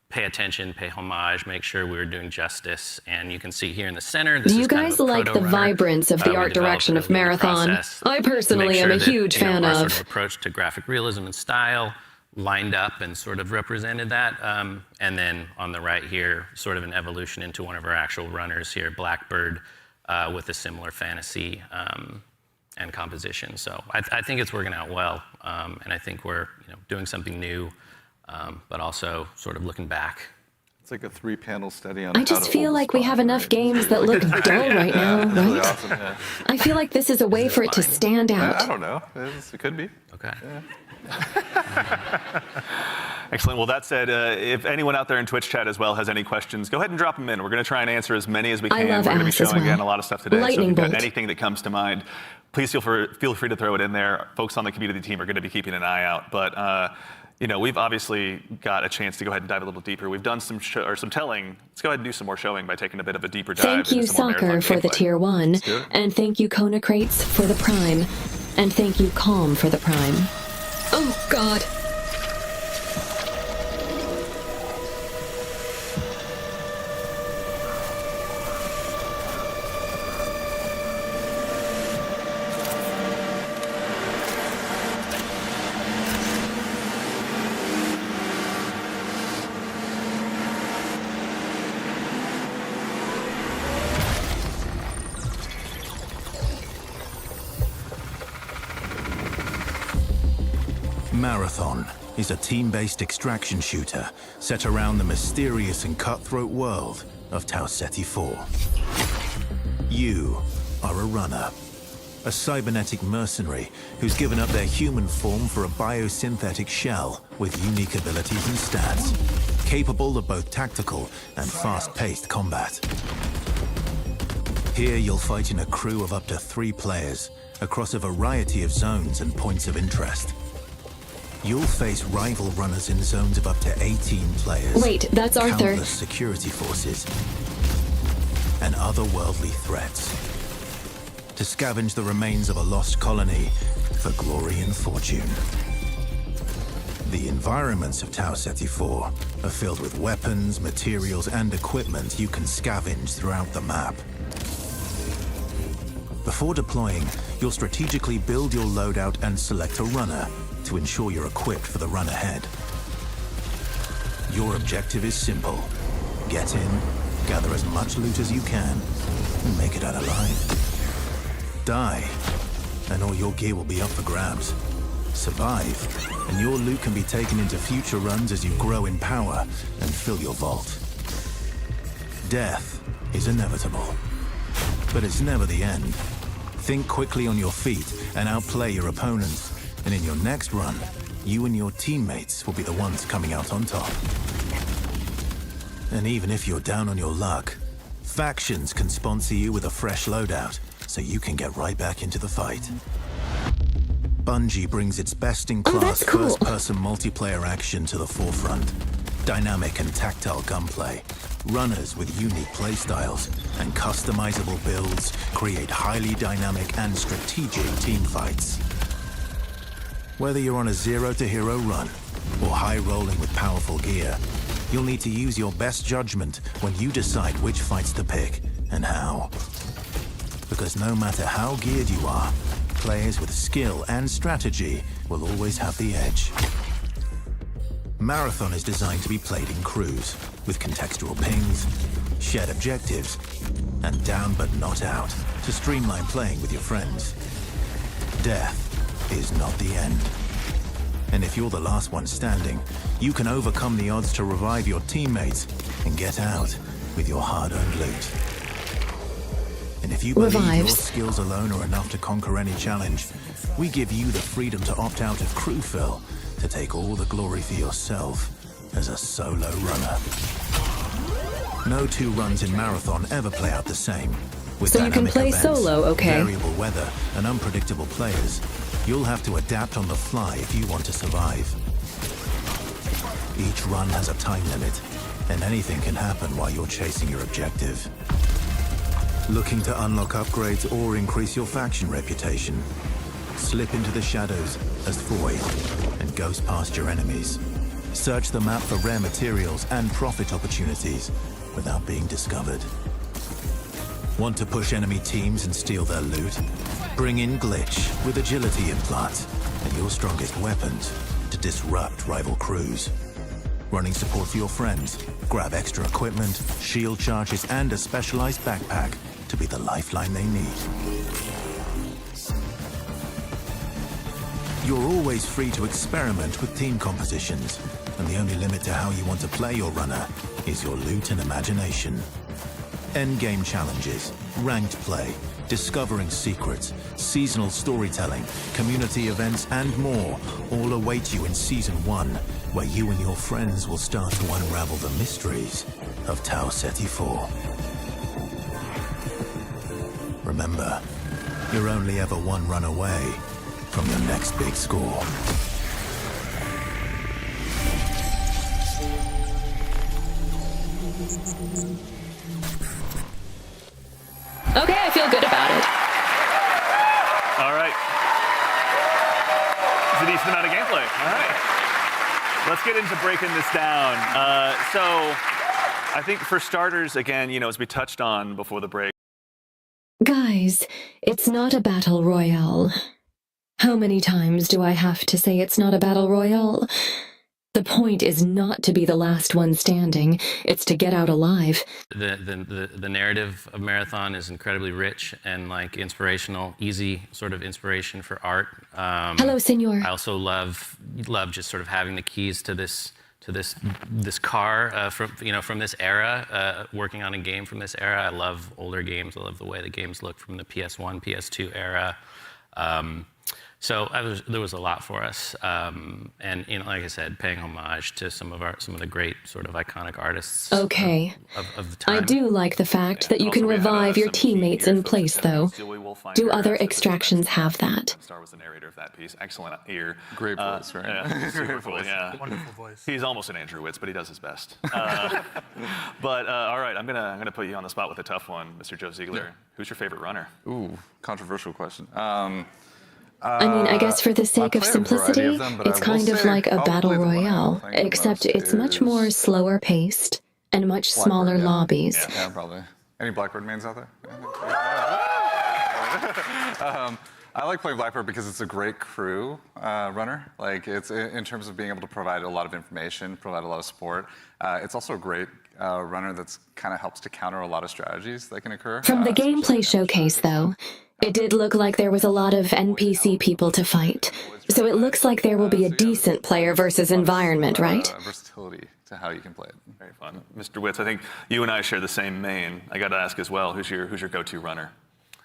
pay attention, pay homage, make sure we were doing justice. And you can see here in the center, this Do you is kind guys of a like the proto-runner. vibrance of the We art developed direction it of over the Marathon? process I to personally make am a sure that, huge fan our of. sort of approach to graphic realism and style lined up and sort of represented that. And then on the right here, sort of an evolution into one of our actual runners here, Blackbird, with a similar fantasy and composition. So I think it's working out well. And I think we're doing something new, but also sort of looking back. It's like a 3-panel study on I just feel like we have enough games that look dull right now, right? Really awesome, yeah. I feel like this is a way for it to stand out. I don't know. It could be. Okay. Yeah. Excellent. Well, that said, if anyone out there in Twitch chat as well has any questions, go ahead and drop them in. We're going to try and answer as many as we can. I love We're going to be ass as showing well. again a lot of stuff today. So if Lightning you've got bolt. anything that comes to mind, please feel free to throw it in there. Folks on the community team are going to be keeping an eye out. But you know, we've obviously got a chance to go ahead and dive a little deeper. We've done some telling. Let's go ahead and do some more showing by taking a bit of a deeper dive. Thank you, into some more Soccer, marathon for the gameplay. tier 1, and thank you, Kona Crates, for the Prime, and thank you, Calm, for the Prime. Oh, God. Marathon is a team-based extraction shooter set around the mysterious and cutthroat world of Tau Ceti 4. You are a runner, a cybernetic mercenary who's given up their human form for a biosynthetic shell with unique abilities and stats, capable of both tactical and fast-paced combat. Here you'll fight in a crew of up to 3 players across a variety of zones and points of interest. You'll face rival runners in zones of up to 18 players. Wait, that's Arthur. Countless security forces and otherworldly threats. To scavenge the remains of a lost colony for glory and fortune. The environments of Tau Ceti 4 are filled with weapons, materials, and equipment you can scavenge throughout the map. Before deploying, you'll strategically build your loadout and select a runner to ensure you're equipped for the run ahead. Your objective is simple. Get in, gather as much loot as you can, and make it out alive. Die, and all your gear will be up for grabs. Survive, and your loot can be taken into future runs as you grow in power and fill your vault. Death is inevitable, but it's never the end. Think quickly on your feet and outplay your opponents. And in your next run, you and your teammates will be the ones coming out on top. And even if you're down on your luck, factions can sponsor you with a fresh loadout, so you can get right back into the fight. Bungie brings its best-in-class first-person multiplayer action to the forefront. Dynamic and tactile gunplay, runners with unique playstyles, and customizable builds create highly dynamic and strategic teamfights. Whether you're on a zero-to-hero run or high-rolling with powerful gear, you'll need to use your best judgment when you decide which fights to pick and how. Because no matter how geared you are, players with skill and strategy will always have the edge. Marathon is designed to be played in crews, with contextual pings, shared objectives, and down but not out, to streamline playing with your friends. Death is not the end. And if you're the last one standing, you can overcome the odds to revive your teammates and get out with your hard-earned loot. And if you believe your skills alone are enough to conquer any challenge, we give you the freedom to opt out of crew fill to take all the glory for yourself as a solo runner. No 2 runs in Marathon ever play out the same. With so you can play events, solo, okay? Variable weather and unpredictable players, you'll have to adapt on the fly if you want to survive. Each run has a time limit, and anything can happen while you're chasing your objective. Looking to unlock upgrades or increase your faction reputation? Slip into the shadows as Void and ghost past your enemies. Search the map for rare materials and profit opportunities without being discovered. Want to push enemy teams and steal their loot? Bring in Glitch with agility implants and your strongest weapons to disrupt rival crews. Running support for your friends, grab extra equipment, shield charges, and a specialized backpack to be the lifeline they need. You're always free to experiment with team compositions, and the only limit to how you want to play your runner is your loot and imagination. Endgame challenges, ranked play, discovering secrets, seasonal storytelling, community events, and more all await you in Season 1, where you and your friends will start to unravel the mysteries of Tau Ceti 4. Remember, you're only ever one run away from your next big score. Okay, I feel good about it. All right. It's a decent amount of gameplay. All right. Let's get into breaking this down. So I think for starters, again, you know, as we touched on before the break. Guys, it's not a battle royale. How many times do I have to say it's not a battle royale? The point is not to be the last one standing, it's to get out alive. The narrative of Marathon is incredibly rich and like inspirational, easy sort of inspiration for art. Hello, senor. I also love just sort of having the keys to this car from this era, working on a game from this era. I love older games. I love the way the games look from the PS1, PS2 era. So there was a lot for us, and you know, like I said, paying homage to some of the great sort of iconic artists. Okay, of the time. I do like the fact that you can revive your teammates in place, though. Do other extractions have that? Star was the narrator of that piece. Excellent ear. Great voice, right? Yeah, super cool. Yeah, Wonderful voice. He's almost an Andrew Witz, but he does his best. But all right, I'm gonna put you on the spot with a tough one, Mr. Joe Ziegler. Yeah. Who's your favorite runner? Ooh, controversial question. I mean, I guess for the sake of simplicity, it's kind of like a battle royale, except it's much more slower paced and much smaller lobbies. Yeah, probably. Any Blackbird mains out there? I like playing Blackbird because it's a great crew runner. Like, it's in terms of being able to provide a lot of information, provide a lot of support. It's also a great runner that's kind of helps to counter a lot of strategies that can occur. From the gameplay showcase, though, it did look like there was a lot of NPC people to fight. So it looks like there will be a decent player versus environment, right? Versatility to how you can play it. Very fun. Mr. Witz, I think you and I share the same main. I got to ask as well, who's your go-to runner?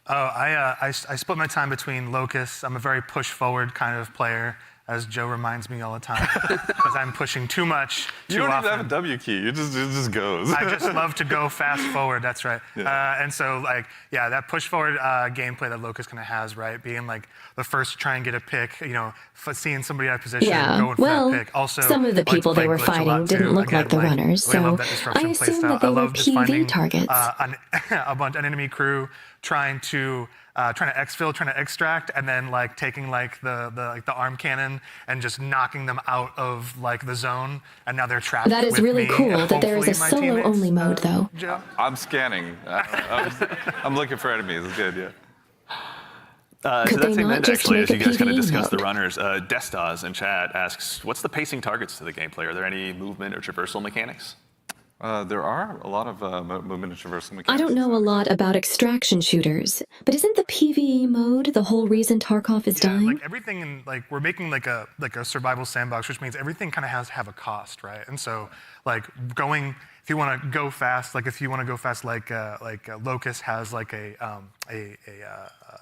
Oh, I split my time between Locust. I'm a very push-forward kind of player, as Joe reminds me all the time, because I'm pushing too much, too often. You don't even have a W key. It just goes. I just love to go fast forward. That's right. Yeah. And so, like, yeah, that push-forward gameplay that Locust kind of has, right? Being like the first to try and get a pick, you know, seeing somebody out of position, going for that pick. Also, some of the people they were fighting didn't look like the runners, so I assume that they were PvE targets. An enemy crew trying to exfil, trying to extract, and then like taking like the arm cannon and just knocking them out of like the zone, and now they're trapped. That is really cool that there is a solo-only mode, though. I'm scanning. I'm looking for enemies. It's good, yeah. Could so they that's not just actually, make as you guys kind of PvE discuss the mode? runners, Destas in chat asks, what's the pacing targets to the gameplay? Are there any movement or traversal mechanics? There are a lot of movement and traversal mechanics. I don't know a lot about extraction shooters, but isn't the PvE mode the whole reason Tarkov is dying? Like everything in like we're making like a survival sandbox, which means everything kind of has to have a cost, right? And so like going, if you want to go fast, like Locust has like a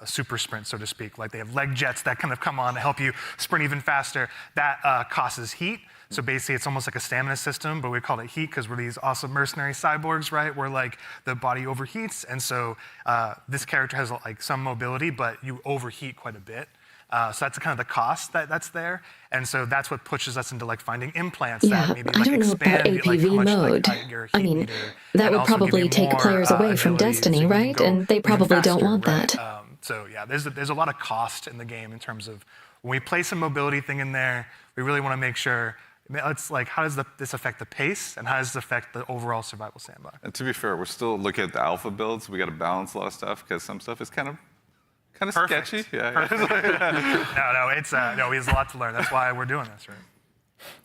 super sprint, so to speak. Like they have leg jets that kind of come on to help you sprint even faster. That causes heat. So basically, it's almost like a stamina system, but we call it heat because we're these awesome mercenary cyborgs, right? Where like the body overheats, and so this character has like some mobility, but you overheat quite a bit. So that's kind of the cost that's there, and so that's what pushes us into like finding implants that maybe like I don't know expand about APV like, how mode. much, like, your heat I mean, meter, that and would also probably give you take more, players away from abilities, Destiny, so you can right? go And they even probably don't faster, want right? that. So yeah, there's a lot of cost in the game in terms of when we place a mobility thing in there, we really want to make sure. It's like, how does this affect the pace, and how does this affect the overall survival sandbox? And to be fair, we're still looking at the alpha builds. We got to balance a lot of stuff because some stuff is kind of sketchy. Yeah. There's a lot to learn. That's why we're doing this, right?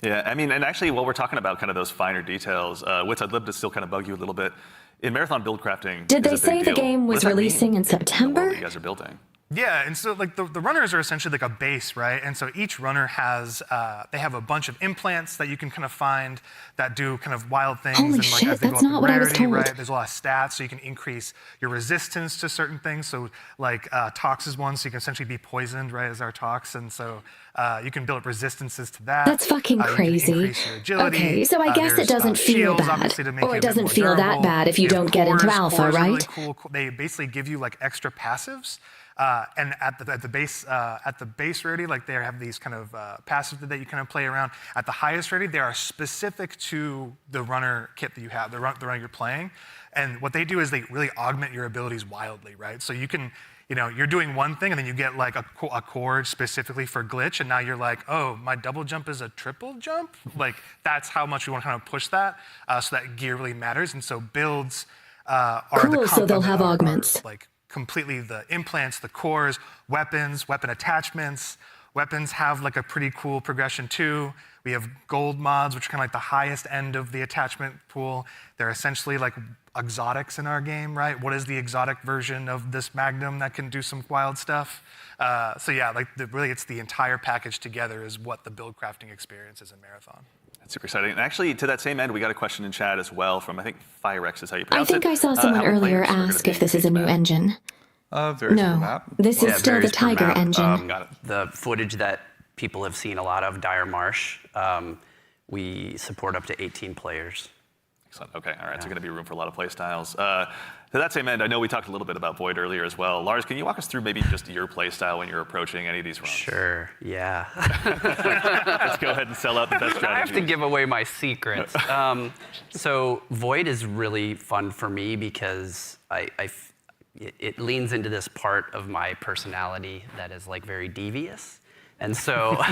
Yeah, I mean, and actually, while we're talking about kind of those finer details, Witz, I'd love to still kind of bug you a little bit. In Marathon build crafting, Did they is a big say the deal. game What was does that releasing mean in September? The world that you guys are building. Yeah, and so like the runners are essentially like a base, right? And so each runner has, they have a bunch of implants that you can kind of find that do kind of wild things. Holy and, like, shit, as they that's go up not in what I was rarity, told. right? There's a lot of stats, so you can increase your resistance to certain things. So like Tox is one, so you can essentially be poisoned, right, as our Tox. And so you can build up resistances to that. That's fucking crazy. You can increase your agility. Okay, so I guess it doesn't feel shields, bad. obviously, to make Or you a it bit doesn't more feel that durable. bad if you don't get into alpha, Cores are really right? cool. They basically give you like extra passives. And at the base rarity, like they have these kind of passives that you kind of play around. At the highest rarity, they are specific to the runner kit that you have, the runner you're playing. And what they do is they really augment your abilities wildly, right? So you can, you're doing one thing and then you get like a chord specifically for glitch, and now you're like, oh, my double jump is a triple jump? Like that's how much we want to kind of push that, so that gear really matters. And so builds are cool, so they'll have augments. Like completely the implants, the cores, weapons, weapon attachments. Weapons have like a pretty cool progression too. We have gold mods, which are kind of like the highest end of the attachment pool. They're essentially like exotics in our game, right? What is the exotic version of this Magnum that can do some wild stuff? So yeah, like really it's the entire package together is what the build crafting experience is in Marathon. That's super exciting. And actually, to that same end, we got a question in chat as well from, I think, Firex is how you pronounce it. I think I saw someone earlier ask if this is a new engine. No, this is still the Tiger engine. The footage that people have seen a lot of, Dire Marsh, we support up to 18 players. Excellent. Okay, all right, so going to be room for a lot of play styles. To that same end, I know we talked a little bit about Void earlier as well. Lars, can you walk us through maybe just your play style when you're approaching any of these runs? Sure, yeah. Let's go ahead and sell out the best strategy. I have to give away my secrets. So Void is really fun for me because it leans into this part of my personality that is like very devious. And so,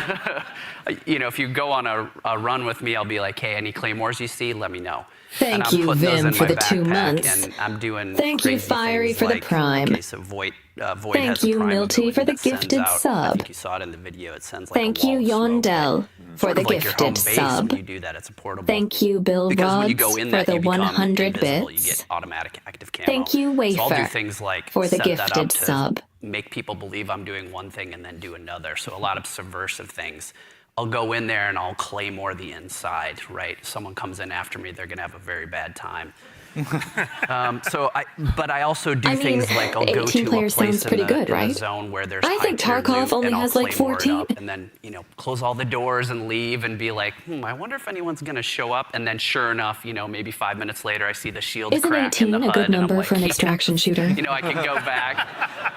if you go on a run with me, I'll be like, hey, any claymores you see, let me know. Thank you, Vim, for the 2 months. And I'm doing Thank you, Fiery, for the prime. Okay, so Void Thank has a you, prime Milty, for the ability that gifted sends out, I sub. think you saw it in the video. It sends like Thank a wall you, of smoke, Yondell, right? for Sort the of like your home gifted base sub. when you do that, it's a portable. Thank you, Bill Because when you Rods, go in for that, the you become 100 invisible. bits. You get automatic active camo. Thank you, So I'll do Wafer, things like for the set that up gifted to sub. make people believe I'm doing one thing and then do another. So a lot of subversive things. I'll go in there and I'll claymore the inside, right? Someone comes in after me, they're gonna have a very bad time. But I also do things like I'll go to a place in the zone where there's I think Tarkov only has like 14. And then, close all the doors and leave and be like, I wonder if anyone's gonna show up. And then sure enough, maybe 5 minutes later, I see the shield Isn't crack in 18 the a good HUD, and I'm number like, for an extraction shooter? I can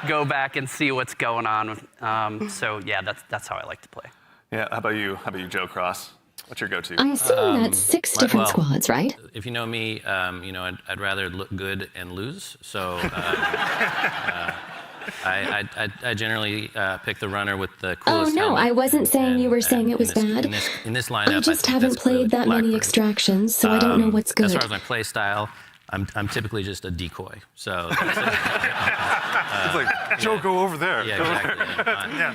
go back and see what's going on. So yeah, that's how I like to play. Yeah, how about you, Joe Cross? What's your go-to? I assume that's 6 different squads, right? If you know me, I'd rather look good and lose. So I generally pick the runner with the coolest Oh no, helmet. I wasn't saying you were saying it was bad. In this lineup, I just haven't that's clearly played that many Blackbird. extractions, so I don't know what's good. As far as my play style, I'm typically just a decoy. So it's like, Joe, go over there. Yeah, exactly.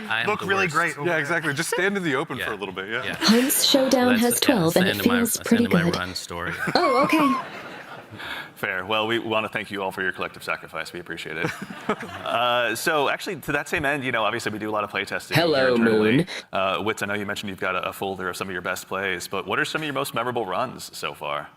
I am look the really worst. great. Yeah, exactly. Just stand in the open for a little bit. Yeah. Hunt's Showdown has 12, and it feels pretty my good. run story. Oh, okay. Fair. Well, we want to thank you all for your collective sacrifice. We appreciate it. So actually, to that same end, obviously we do a lot of playtesting. Hello, Moon. Wits, I know you mentioned you've got a folder of some of your best plays, but what are some of your most memorable runs so far?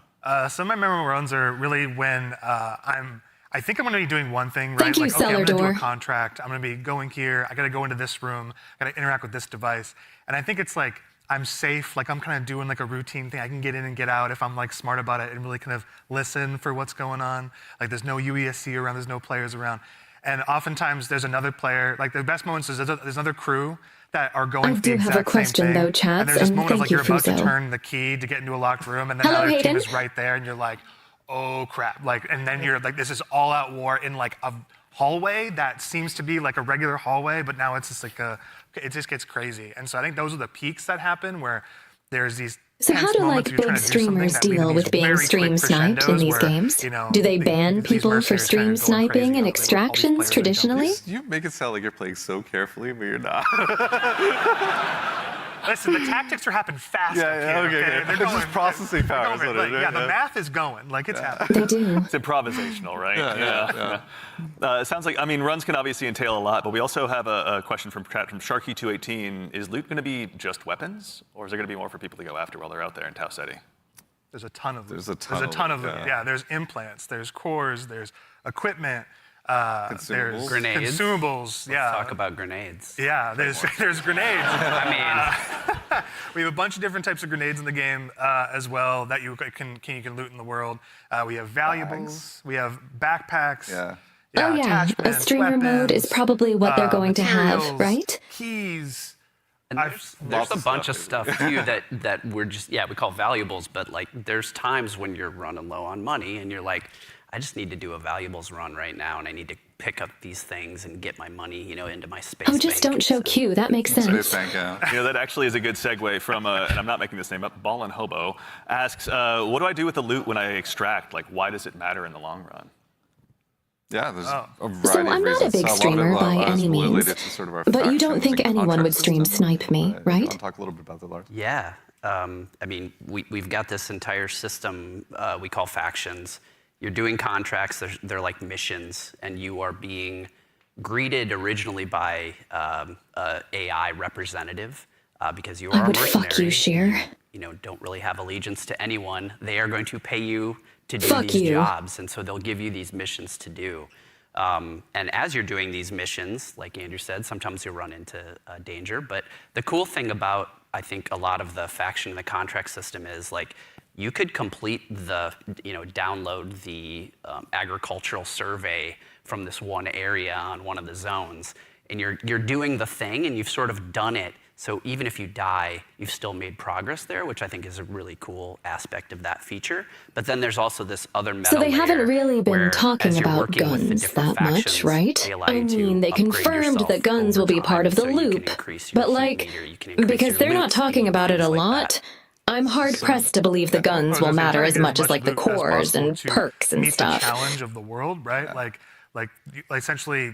Some of my memorable runs are really when I think I'm going to be doing one thing, right? Thank you, like, okay, I'm going to do Cellar a Door. contract. I'm going to be going here. I got to go into this room. I got to interact with this device. And I think it's like I'm safe. Like I'm kind of doing like a routine thing. I can get in and get out if I'm like smart about it and really kind of listen for what's going on. Like there's no UESC around. There's no players around. And oftentimes there's another player. Like the best moments is there's another crew that are going I for the do have a exact question same thing. though, Chats, And there's this and moment of thank like you, you're about to Fuso. turn the key to get into a locked room, and then Hello, another team Hayden. is right there, and you're like, oh crap! Like, and then you're like, this is all-out war in like a hallway that seems to be like a regular hallway, but now it's just like it just gets crazy. And so I think those are the peaks that happen where there's these. So how do like big streamers deal with being stream sniped in these games? Do they ban people for stream sniping and extractions traditionally? You make it sound like you're playing so carefully, but you're not. Listen, the tactics are happening fast. Okay. They're It's just processing power. Is what it is. Yeah, the math is going. Like it's happening. They do. It's improvisational, right? Yeah. It sounds like, runs can obviously entail a lot, but we also have a question from Sharky218. Is loot going to be just weapons, or is there going to be more for people to go after while they're out there in Tau City? There's a ton of them. There's a ton of them. Yeah, there's implants, there's cores, there's equipment, Consumables. there's Grenades. Consumables. Yeah. Let's talk about grenades. Yeah, there's grenades. We have a bunch of different types of grenades in the game as well that you can loot in the world. We have valuables. We have backpacks. Yeah, oh yeah, a attachments, streamer mode is weapons, probably what they're going to have, materials, right? Keys. And there's a bunch of stuff too that we're just, we call valuables, but like there's times when you're running low on money and you're like, I just need to do a valuables run right now and I need to pick up these things and get my money, into my space. Oh, just don't show Q. That makes sense. That actually is a good segue from, and I'm not making this name up, Ballin' Hobo asks, what do I do with the loot when I extract? Like, why does it matter in the long run? Yeah, there's a variety So I'm of not a reasons. big A lot of streamer it, by is any means, related to sort of our but you don't factions think and anyone contract would stream system. snipe me, You right? want to talk a little bit about that, Lars? Yeah. I mean, we've got this entire system we call factions. You're doing contracts, they're like missions, and you are being greeted originally by AI representative because you are I would a mercenary. fuck you, Sheer. Don't really have allegiance to anyone. They are going to pay you to do Fuck these you. jobs, and so they'll give you these missions to do. And as you're doing these missions, like Andrew said, sometimes you'll run into danger. But the cool thing about, I think, a lot of the faction and the contract system is like, you could complete the, download the agricultural survey from this one area on one of the zones, and you're doing the thing, and you've sort of done it. So even if you die, you've still made progress there, which I think is a really cool aspect of that feature. But then there's also this other meta So they haven't layer really been where, talking as you're about working with the guns different that much, factions, right? they allow I you to mean, they upgrade confirmed yourself that guns will over be part of the time, so you can loop, increase your but heat like, meter, you can increase because your they're loot not talking speed, about it a things like lot, that. I'm hard pressed to believe the guns will matter as much as like the cores and perks and meet stuff. the challenge of the world, right? Like essentially,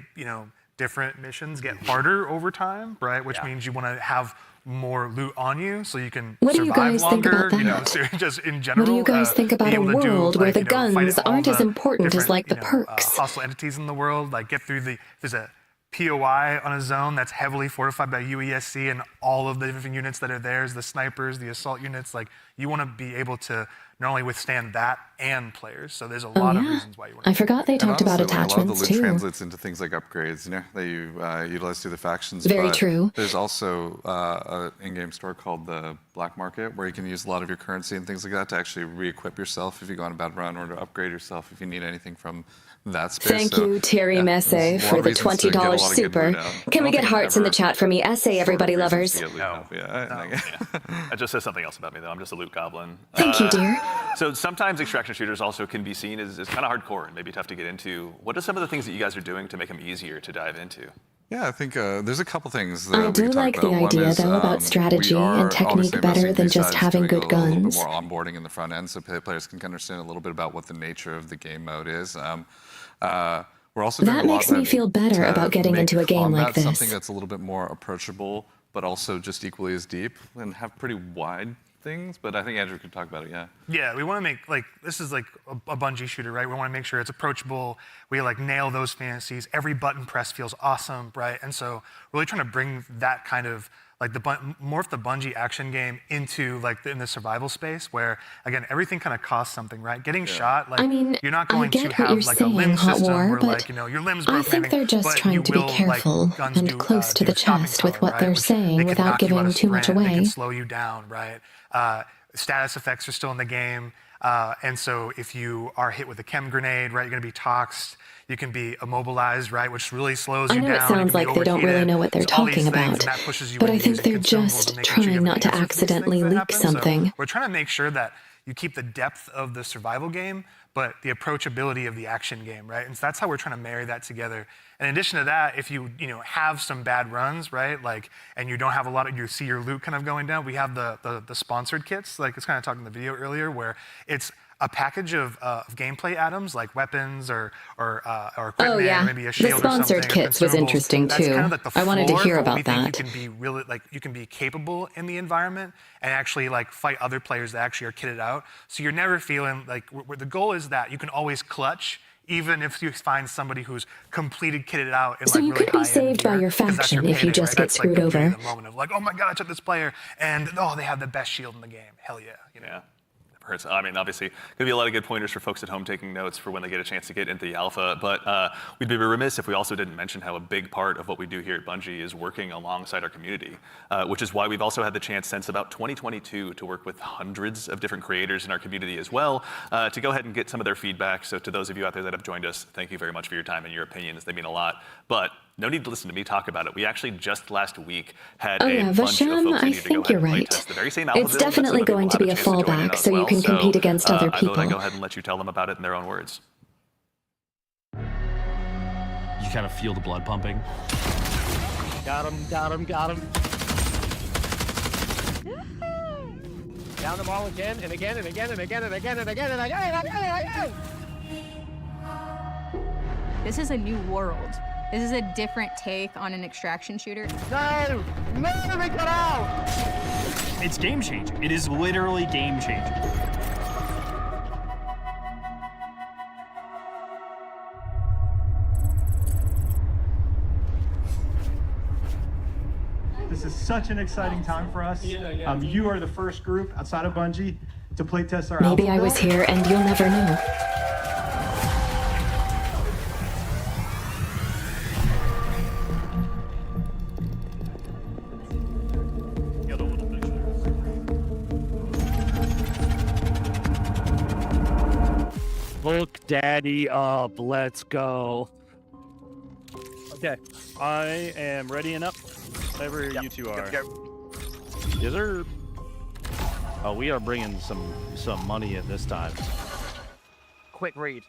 different missions get harder over time, right? Which means you want to have more loot on you so you can What do you survive guys think longer, about that? so just in general. What do you guys think about be a able to do, world where the fight guns all aren't the as important as different, like the perks? Hostile entities in the world, like get through there's a POI on a zone that's heavily fortified by UESC and all of the different units that are there, the snipers, the assault units, like you want to be able to not only withstand that and players. So there's a lot of reasons why you want to. I forgot they talked about attachments a lot of the loot too. translates into things like upgrades, that you utilize through the factions. Very but true. There's also an in-game store called the Black Market where you can use a lot of your currency and things like that to actually re-equip yourself if you go on a bad run or to upgrade yourself if you need anything from that space. Thank you, Terry Messe, for the $20 super. Can we get hearts in the chat for me? Essay, everybody lovers. That just says something else about me, though. I'm just a loot goblin. Thank you, dear. So sometimes extraction shooters also can be seen as kind of hardcore and maybe tough to get into. What are some of the things that you guys are doing to make them easier to dive into? Yeah, I think there's a couple things that I we do can talk like the about. One idea, is, though, about strategy we are and technique obviously better investing than in just these having sides, good doing a little guns. bit more onboarding in the front end so players can understand a little bit about what the nature of the game mode is. We're also doing That a lot makes me feel better to about getting make into a game like combat this. something that's a little bit more approachable, but also just equally as deep and have pretty wide things. But I think Andrew could talk about it, yeah. Yeah, we want to make, this is like a Bungie shooter, right? We want to make sure it's approachable. We nail those fantasies. Every button press feels awesome, right? And so really trying to bring that kind of, morph the Bungie action game into in the survival space where, again, everything kind of costs something, right? Getting shot, I mean, you're not going I get to what have you're a saying, limb Hot system War, where but your limbs I broke, think they're just trying to be careful and close to the chest with what they're saying without giving too much They away. can slow you down, right? Status effects are still in the game. And so if you are hit with a chem grenade, right, you're going to be toxed. You can be immobilized, right, which really slows you down. I know it sounds like they don't really know what they're talking about, but I think they're just trying not to accidentally leak something. So we're trying to make sure that you keep the depth of the survival game, but the approachability of the action game, right? And so that's how we're trying to marry that together. And in addition to that, if you have some bad runs, right, and you don't have you see your loot kind of going down, we have the sponsored kits, it's kind of talking in the video earlier, where it's a package of gameplay items like weapons or equipment, or maybe a shield or something. The sponsored kits was interesting too. Kind of I wanted to hear about that. You can be really you can be capable in the environment and actually fight other players that actually are kitted out. So you're never feeling the goal is that you can always clutch. Even if you find somebody who's completely kitted out in so you really could be saved by your faction if you just get screwed over. The moment of oh my god, I took this player and they have the best shield in the game. Hell yeah, Yeah. I mean, obviously, going to be a lot of good pointers for folks at home taking notes for when they get a chance to get into the alpha. But we'd be remiss if we also didn't mention how a big part of what we do here at Bungie is working alongside our community, which is why we've also had the chance since about 2022 to work with hundreds of different creators in our community as well, to go ahead and get some of their feedback. So to those of you out there that have joined us, thank you very much for your time and your opinions. They mean a lot. But no need to listen to me talk about it. We actually just last week had a bunch of folks who needed to go ahead and playtest the very same alpha It's build that some definitely other people going to have be a chance join in fallback, as so you well. can compete against other I thought I'd people. go ahead and let you tell them about it in their own words. You kind of feel the blood pumping. Got him, got him, got him. Down them all again and again and again and again and again and again and again and again and again. This is a new world. This is a different take on an extraction shooter. No! No, they got out! It's game changing. It is literally game changing. This is such an exciting time for us. You are the first group outside of Bungie to playtest our Maybe alpha I was build. here and you'll never know. Hook daddy up, let's go. Okay, I am ready and up. Whatever you two are. Is there? Oh, we are bringing some money in this time. Quick read.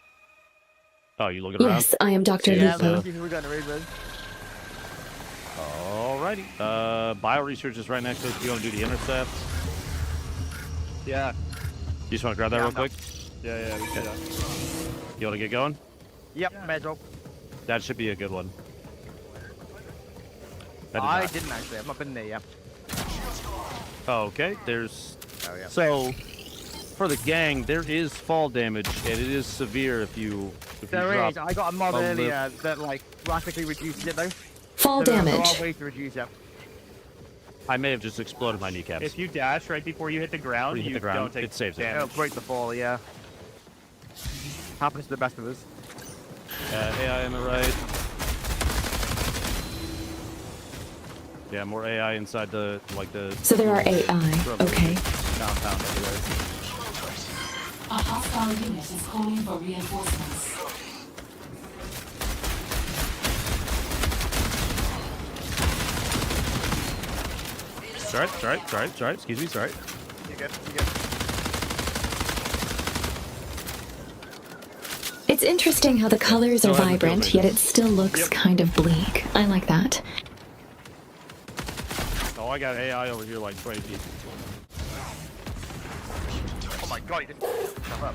Oh, you looking around? Yes, I am Dr. Yeah, Lupo. let's see who we're gonna read with. Alrighty. Bio research is right next to us. You want to do the intercept? Yeah. You just want to grab that real quick? Yeah, we can do that. You want to get going? Yep, medal. That should be a good one. I didn't actually. I've not been there yet. Oh, okay. There's. Oh, yeah. So, for the gang, there is fall damage, and it is severe if you. There is. drop I got a mod a earlier that like drastically reduces it though. Fall So damage. There are ways to reduce it. I may have just exploded my kneecaps. If you dash right before you hit the ground, you don't take it saves it. It'll break the fall, yeah. Happens to the best of us. AI on the right. Yeah, more AI inside the So there are AI, okay. Downtown everywhere. A hostile unit is calling for reinforcements. Sorry. Excuse me, sorry. You good? You good? It's interesting how the colors are vibrant, yet it still looks kind of bleak. I like that. Oh, I got AI over here like 20 feet. Oh my god, he didn't shut up.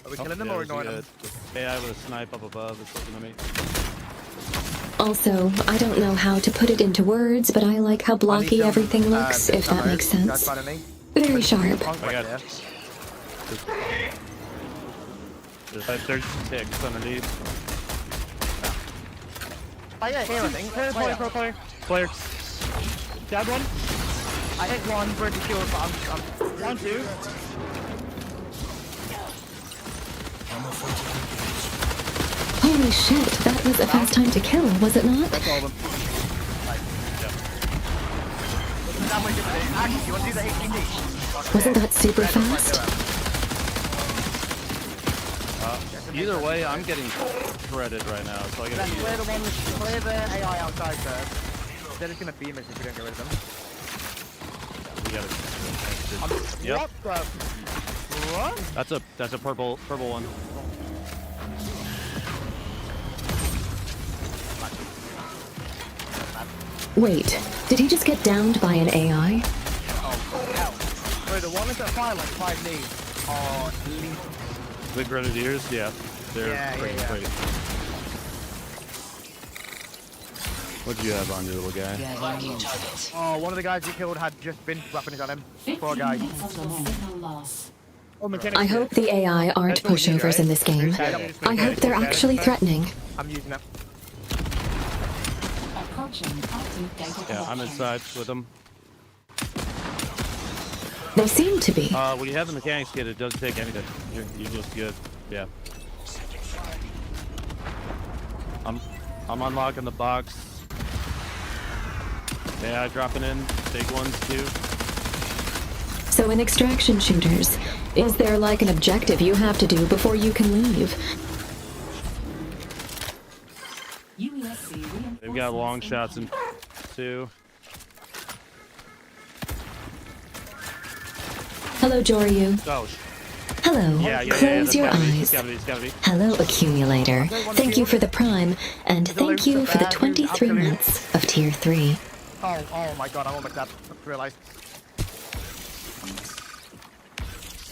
Are we killing them or ignoring them? AI with a snipe up above is looking at me. Also, I don't know how to put it into words, but I like how blocky everything looks, if that makes sense. Very sharp. I got there's ticks underneath. I got hear anything. Player. Dead one. I hit one, pretty sure, but I'm 1, 2. Holy shit, that was a fast time to kill, was it not? That's all of them. Actually, you want to do the HDD? Wasn't that super fast? Either way, I'm getting shredded right now, so I gotta Clear the AI outside first. They're just gonna beam us if we don't get rid of them. We gotta. What the? What? That's a purple one. Wait, did he just get downed by an AI? Oh, hell. Wait, the ones that fire like 5 knees are lethal. The Grenadiers, yeah. They're pretty great. What'd you have on your little guy? Oh, one of the guys you killed had just been weapons on him. Poor guy. I hope the AI aren't pushovers in this game. I hope they're actually threatening. I'm using it. Yeah, I'm inside with them. They seem to be. When you have the mechanics kit, it doesn't take anything. You're just good. Yeah. I'm unlocking the box. Yeah, dropping in big ones too. So in extraction shooters, is there like an objective you have to do before you can leave? They've got long shots in too. Hello, Joryu. Oh. Hello. Close your eyes. Hello, Accumulator. Thank you for the Prime, and thank you for the 23 months of Tier 3. Oh my god, I'm almost dead. I realized.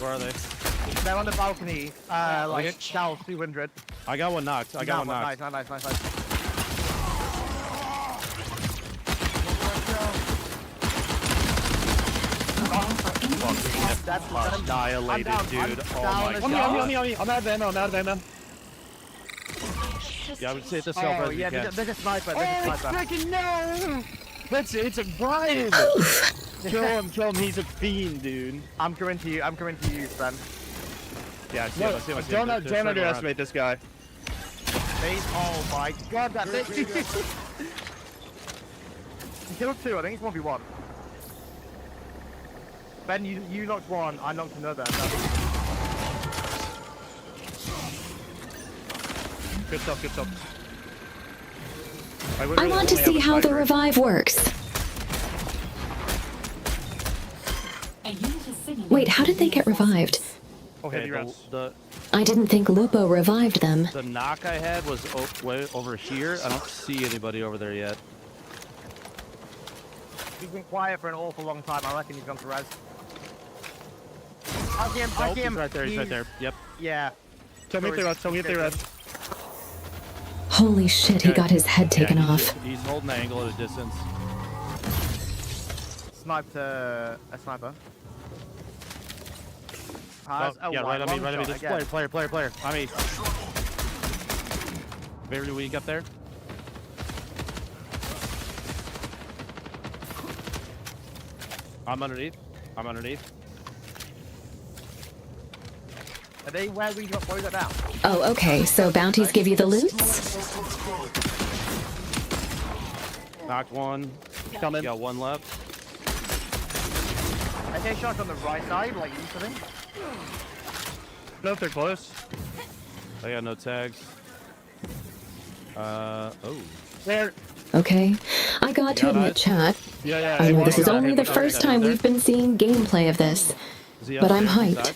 Where are they? They're on the balcony, like Shell 200. I got one knocked. I got one knocked. Nice. That's dilated, dude. Oh my god. On me. I'm out of ammo. Yeah, I would say it this self as you can. There's a sniper. Freaking no! It's a Brian! Kill him, he's a fiend, dude. I'm coming to you, Ben. Yeah, I see him. Don't underestimate this guy. Oh my god, that thing! He killed 2, I think it's 1v1. Ben, you knocked 1, I knocked another. Good stuff. I want to see how the revive works. Wait, how did they get revived? Okay, I didn't think Lupo revived them. the knock I had was way over here. I don't see anybody over there yet. He's been quiet for an awful long time. I reckon he's gone to res. He's right there. He's right there. Yep. Yeah. Tell me if they rest. Holy shit, he got his head taken off. He's holding the angle at a distance. Sniped a sniper. Yeah, right on me. This player. On me. Very weak up there. I'm underneath. Are they where we got down? Oh, okay, so bounties give you the loots? Knocked one. Coming. Got one left. I take shots on the right side, like you something. No, if they're close. I got no tags. Oh. There. Okay, I got to admit, chat. Yeah. I know this is only the first time we've been seeing gameplay of this, but I'm hyped.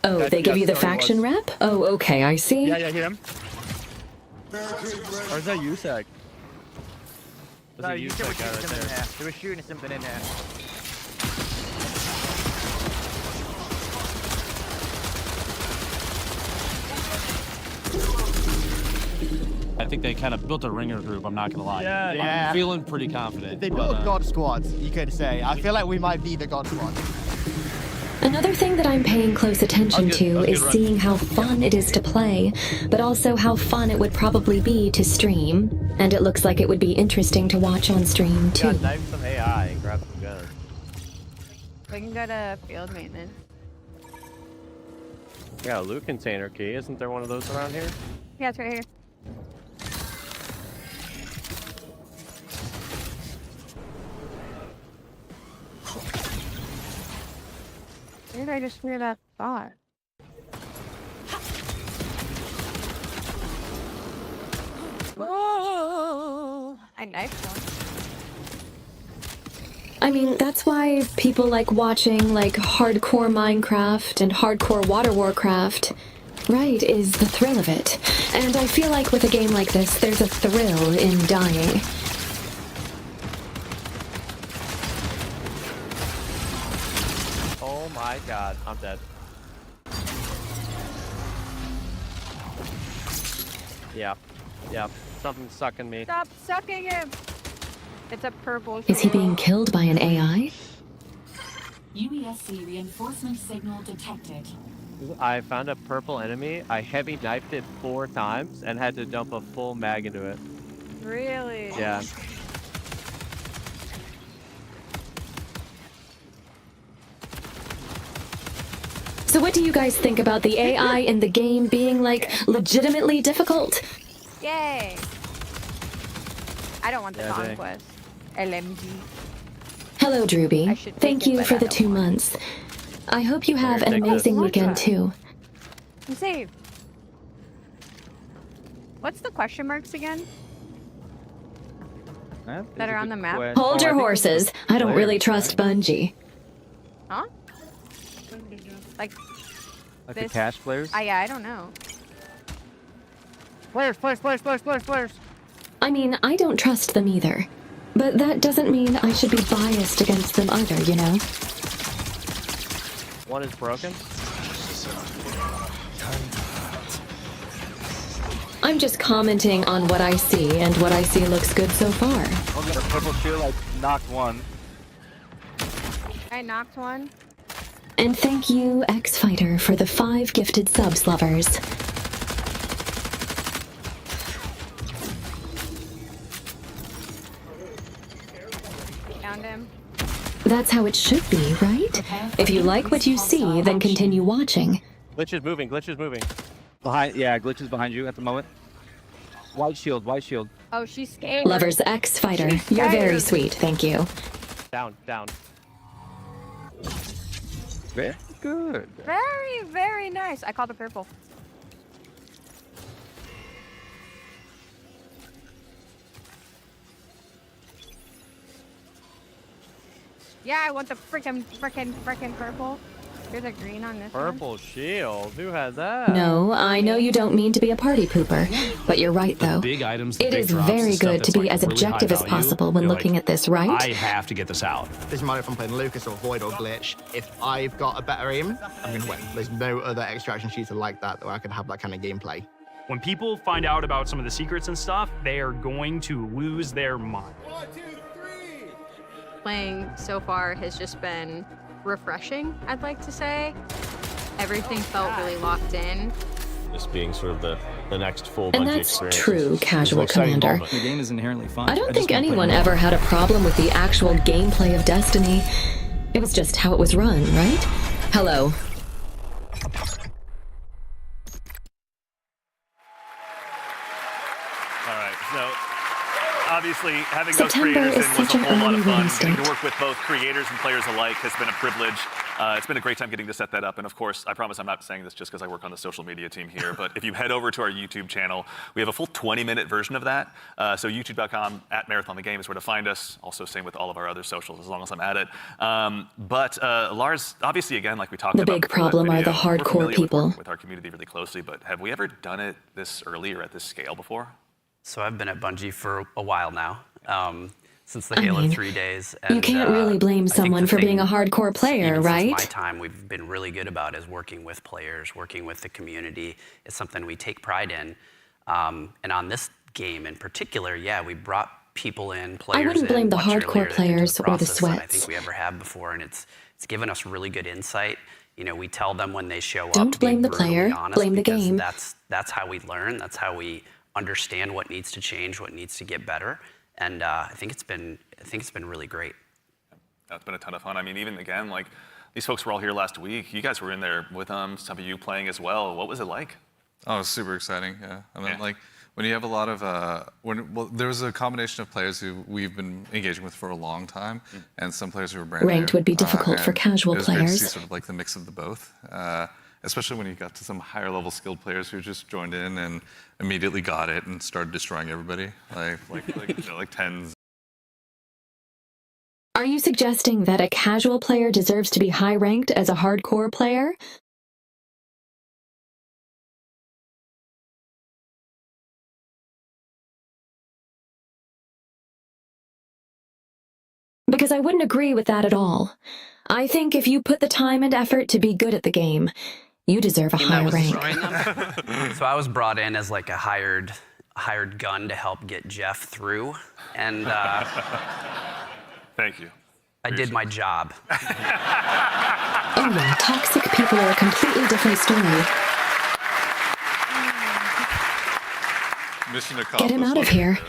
Oh, they give you the faction rep? Oh, okay, I see. Yeah, him. Or is that USAC? No, you should have shooting something in there. They were shooting something in there. I think they kind of built a ringer group, I'm not gonna lie. Yeah. I'm feeling pretty confident. They built God squads, you could say. I feel like we might be the God squad. Another thing that I'm paying close attention to is seeing how fun it is to play, but also how fun it would probably be to stream. And it looks like it would be interesting to watch on stream, too. Yeah, knife some AI and grab some guns. We can go to field maintenance. We got a loot container key. Isn't there one of those around here? Yeah, it's right here. Where did I just hear that thought? Whoa! I knifed one. I mean, that's why people like watching like hardcore Minecraft and hardcore Water Warcraft. Right, is the thrill of it. And I feel like with a game like this, there's a thrill in dying. Oh my god, I'm dead. Yeah. Something's sucking me. Stop sucking him! It's a purple. Is he being killed by an AI? UESC reinforcement signal detected. I found a purple enemy. I heavy knifed it 4 times and had to dump a full mag into it. Really? Yeah. So what do you guys think about the AI in the game being, like, legitimately difficult? Yay! I don't want the conquest. LMG. Hello, Drewby. Thank you for the 2 months. I hope you have an amazing weekend, too. I'm saved. What's the question marks again? That are on the map? Hold your horses. I don't really trust Bungie. Huh? Like the cash players? Yeah, I don't know. Players. I mean, I don't trust them either. But that doesn't mean I should be biased against them either, you know? One is broken. I'm just commenting on what I see, and what I see looks good so far. I'll get a purple shield, I knocked one. I knocked one. And thank you, X-Fighter, for the 5 gifted subs, lovers. Found him. That's how it should be, right? If you like what you see, then continue watching. Glitch is moving. Behind, yeah, Glitch is behind you at the moment. White shield. Oh, she's scared. Lovers X-Fighter, you're very sweet, thank you. Down. Very good. Very, very nice. I called the purple. Yeah, I want the frickin' purple. There's a green on this Purple one. shield? Who has that? No, I know you don't mean to be a party pooper, but you're right, though. Big items, it is very good to be as objective as possible when looking at this, right? I have to get this out. Doesn't matter if I'm playing Lucas or Void or Glitch. If I've got a better aim, I'm going to win. There's no other extraction shooter like that where I can have that kind of gameplay. When people find out about some of the secrets and stuff, they are going to lose their mind. 1, 2, 3. Playing so far has just been refreshing, I'd like to say. Everything felt really locked in. This being sort of the next full And Bungie that's experience. true, casual commander. The game is inherently fun. I don't think anyone ever had a problem with the actual gameplay of Destiny. It was just how it was run, right? Hello. All right, so obviously having September those creators is in was such a an whole lot of early fun. release Getting to date. work with both creators and players alike has been a privilege. It's been a great time getting to set that up. And of course, I promise I'm not saying this just because I work on the social media team here, but if you head over to our YouTube channel, we have a full 20-minute version of that. So youtube.com @marathonthegame is where to find us. Also same with all of our other socials as long as I'm at it. But Lars, obviously again, like we talked The about big before that problem are video, the we're hardcore familiar people. with our community really closely, but have we ever done it this early or at this scale before? So I've been at Bungie for a while now, since the Halo 3 days. You can't really blame someone for being a hardcore player, Even right? Since my time, we've been really good about is working with players, working with the community. It's something we take pride in. And on this game in particular, yeah, we brought people in, players I wouldn't blame the much hardcore earlier into players or the process than I sweats. think we ever have before, and it's given us really good insight. You know, we tell them when they show up. Don't to be blame the brutally player, honest, blame the because game. That's how we learn. That's how we understand what needs to change, what needs to get better. And I think it's been really great. That's been a ton of fun. I mean, even again, like these folks were all here last week. You guys were in there with them. Some of you playing as well. What was it like? Oh, it was super exciting. Yeah, I mean, like when you have a lot of there was a combination of players who we've been engaging with for a long time, and some players who were brand Ranked new. would be difficult for And casual it was great to see players. sort of like the mix of the both. Especially when you got to some higher level skilled players who just joined in and immediately got it and started destroying everybody, like tens. Are you suggesting that a casual player deserves to be high-ranked as a hardcore player? Because I wouldn't agree with that at all. I think if you put the time and effort to be good at the game, you deserve a higher rank. So I was brought in as like a hired gun to help get Jeff through, and Thank you. I did my job. Oh yeah, toxic people are a completely different story. Mission accomplished. Get him out of here.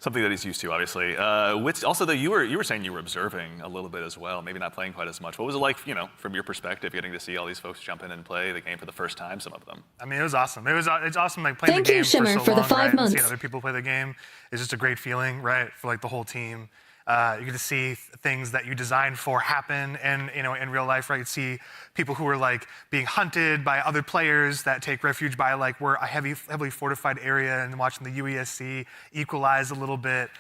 Something that he's used to, obviously. Also, though, you were saying you were observing a little bit as well, maybe not playing quite as much. What was it like, from your perspective, getting to see all these folks jump in and play the game for the first time, some of them? I mean, it was awesome. It's awesome, like, playing the game Shimmer, for so the long, 5 right? months. And seeing other people play the game is just a great feeling, right? For, like, the whole team. You get to see things that you designed for happen in real life, right? You see people who are like being hunted by other players that take refuge by like we're a heavily fortified area, and watching the UESC equalize a little bit.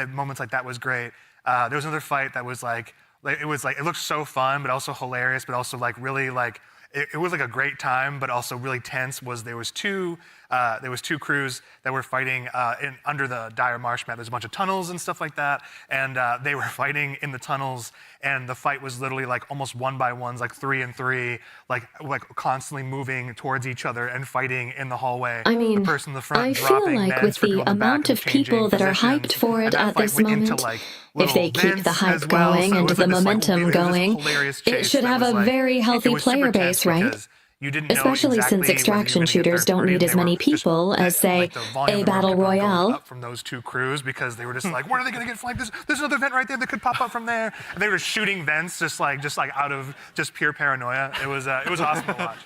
Moments like that was great. There was another fight that was like it looked so fun, but also hilarious, but also like really like it was like a great time, but also really tense. There was two crews that were fighting under the dire marsh map. There's a bunch of tunnels and stuff like that, and they were fighting in the tunnels. And the fight was literally like almost 1 by 1s, like 3 and 3, like constantly moving towards each other and fighting in the hallway. I mean, the person in the front I feel like with the amount of people that are hyped for it at this moment, if they keep the hype going and the momentum going, it should have a very healthy player base, right? Especially since extraction shooters don't need as many people as, say, a battle royale. From those two crews, because they were just like, when are they going to get flanked? There's another vent right there that could pop up from there. And they were shooting vents just like out of just pure paranoia. It was awesome to watch.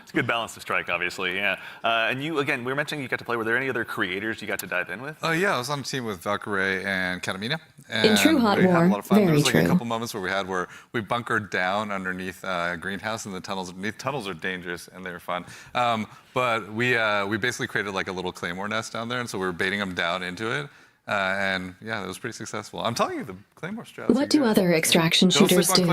It's a good balance to strike, obviously, yeah. And you, again, we were mentioning you got to play. Were there any other creators you got to dive in with? Oh, yeah. I was on a team with vtuberi and Katamina. In true hot war, had a lot of fun. very There was like true. a couple moments where we bunkered down underneath a greenhouse in the tunnels. Underneath tunnels are dangerous, and they were fun. But we basically created like a little claymore nest down there, and so we were baiting them down into it. And yeah, it was pretty successful. I'm telling you, the Claymore strats. What do other extraction shooters do?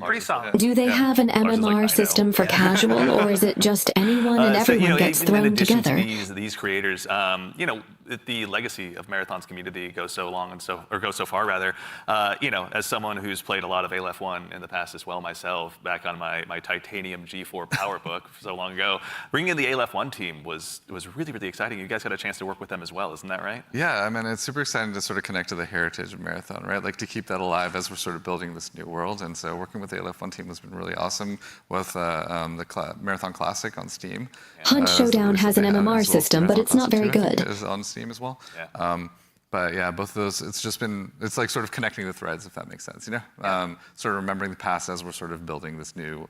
Pretty solid. Do they have an MMR system for casual, or is it just anyone and everyone gets even thrown in addition together? to these creators, the legacy of Marathon's community goes so long and goes so far rather. As someone who's played a lot of Aleph 1 in the past as well myself, back on my Titanium G4 power book so long ago, bringing in the Aleph 1 team was really, really exciting. You guys got a chance to work with them as well, isn't that right? Yeah, I mean, it's super exciting to sort of connect to the heritage of Marathon, right? Like to keep that alive as we're sort of building this new world. And so working with the Aleph 1 team has been really awesome with the Marathon Classic on Steam. Hunt Showdown has an MMR system, but it's not very good. Is on Steam as well. Yeah. But yeah, both of those, it's like sort of connecting the threads, if that makes sense, Sort of remembering the past as we're sort of building this new,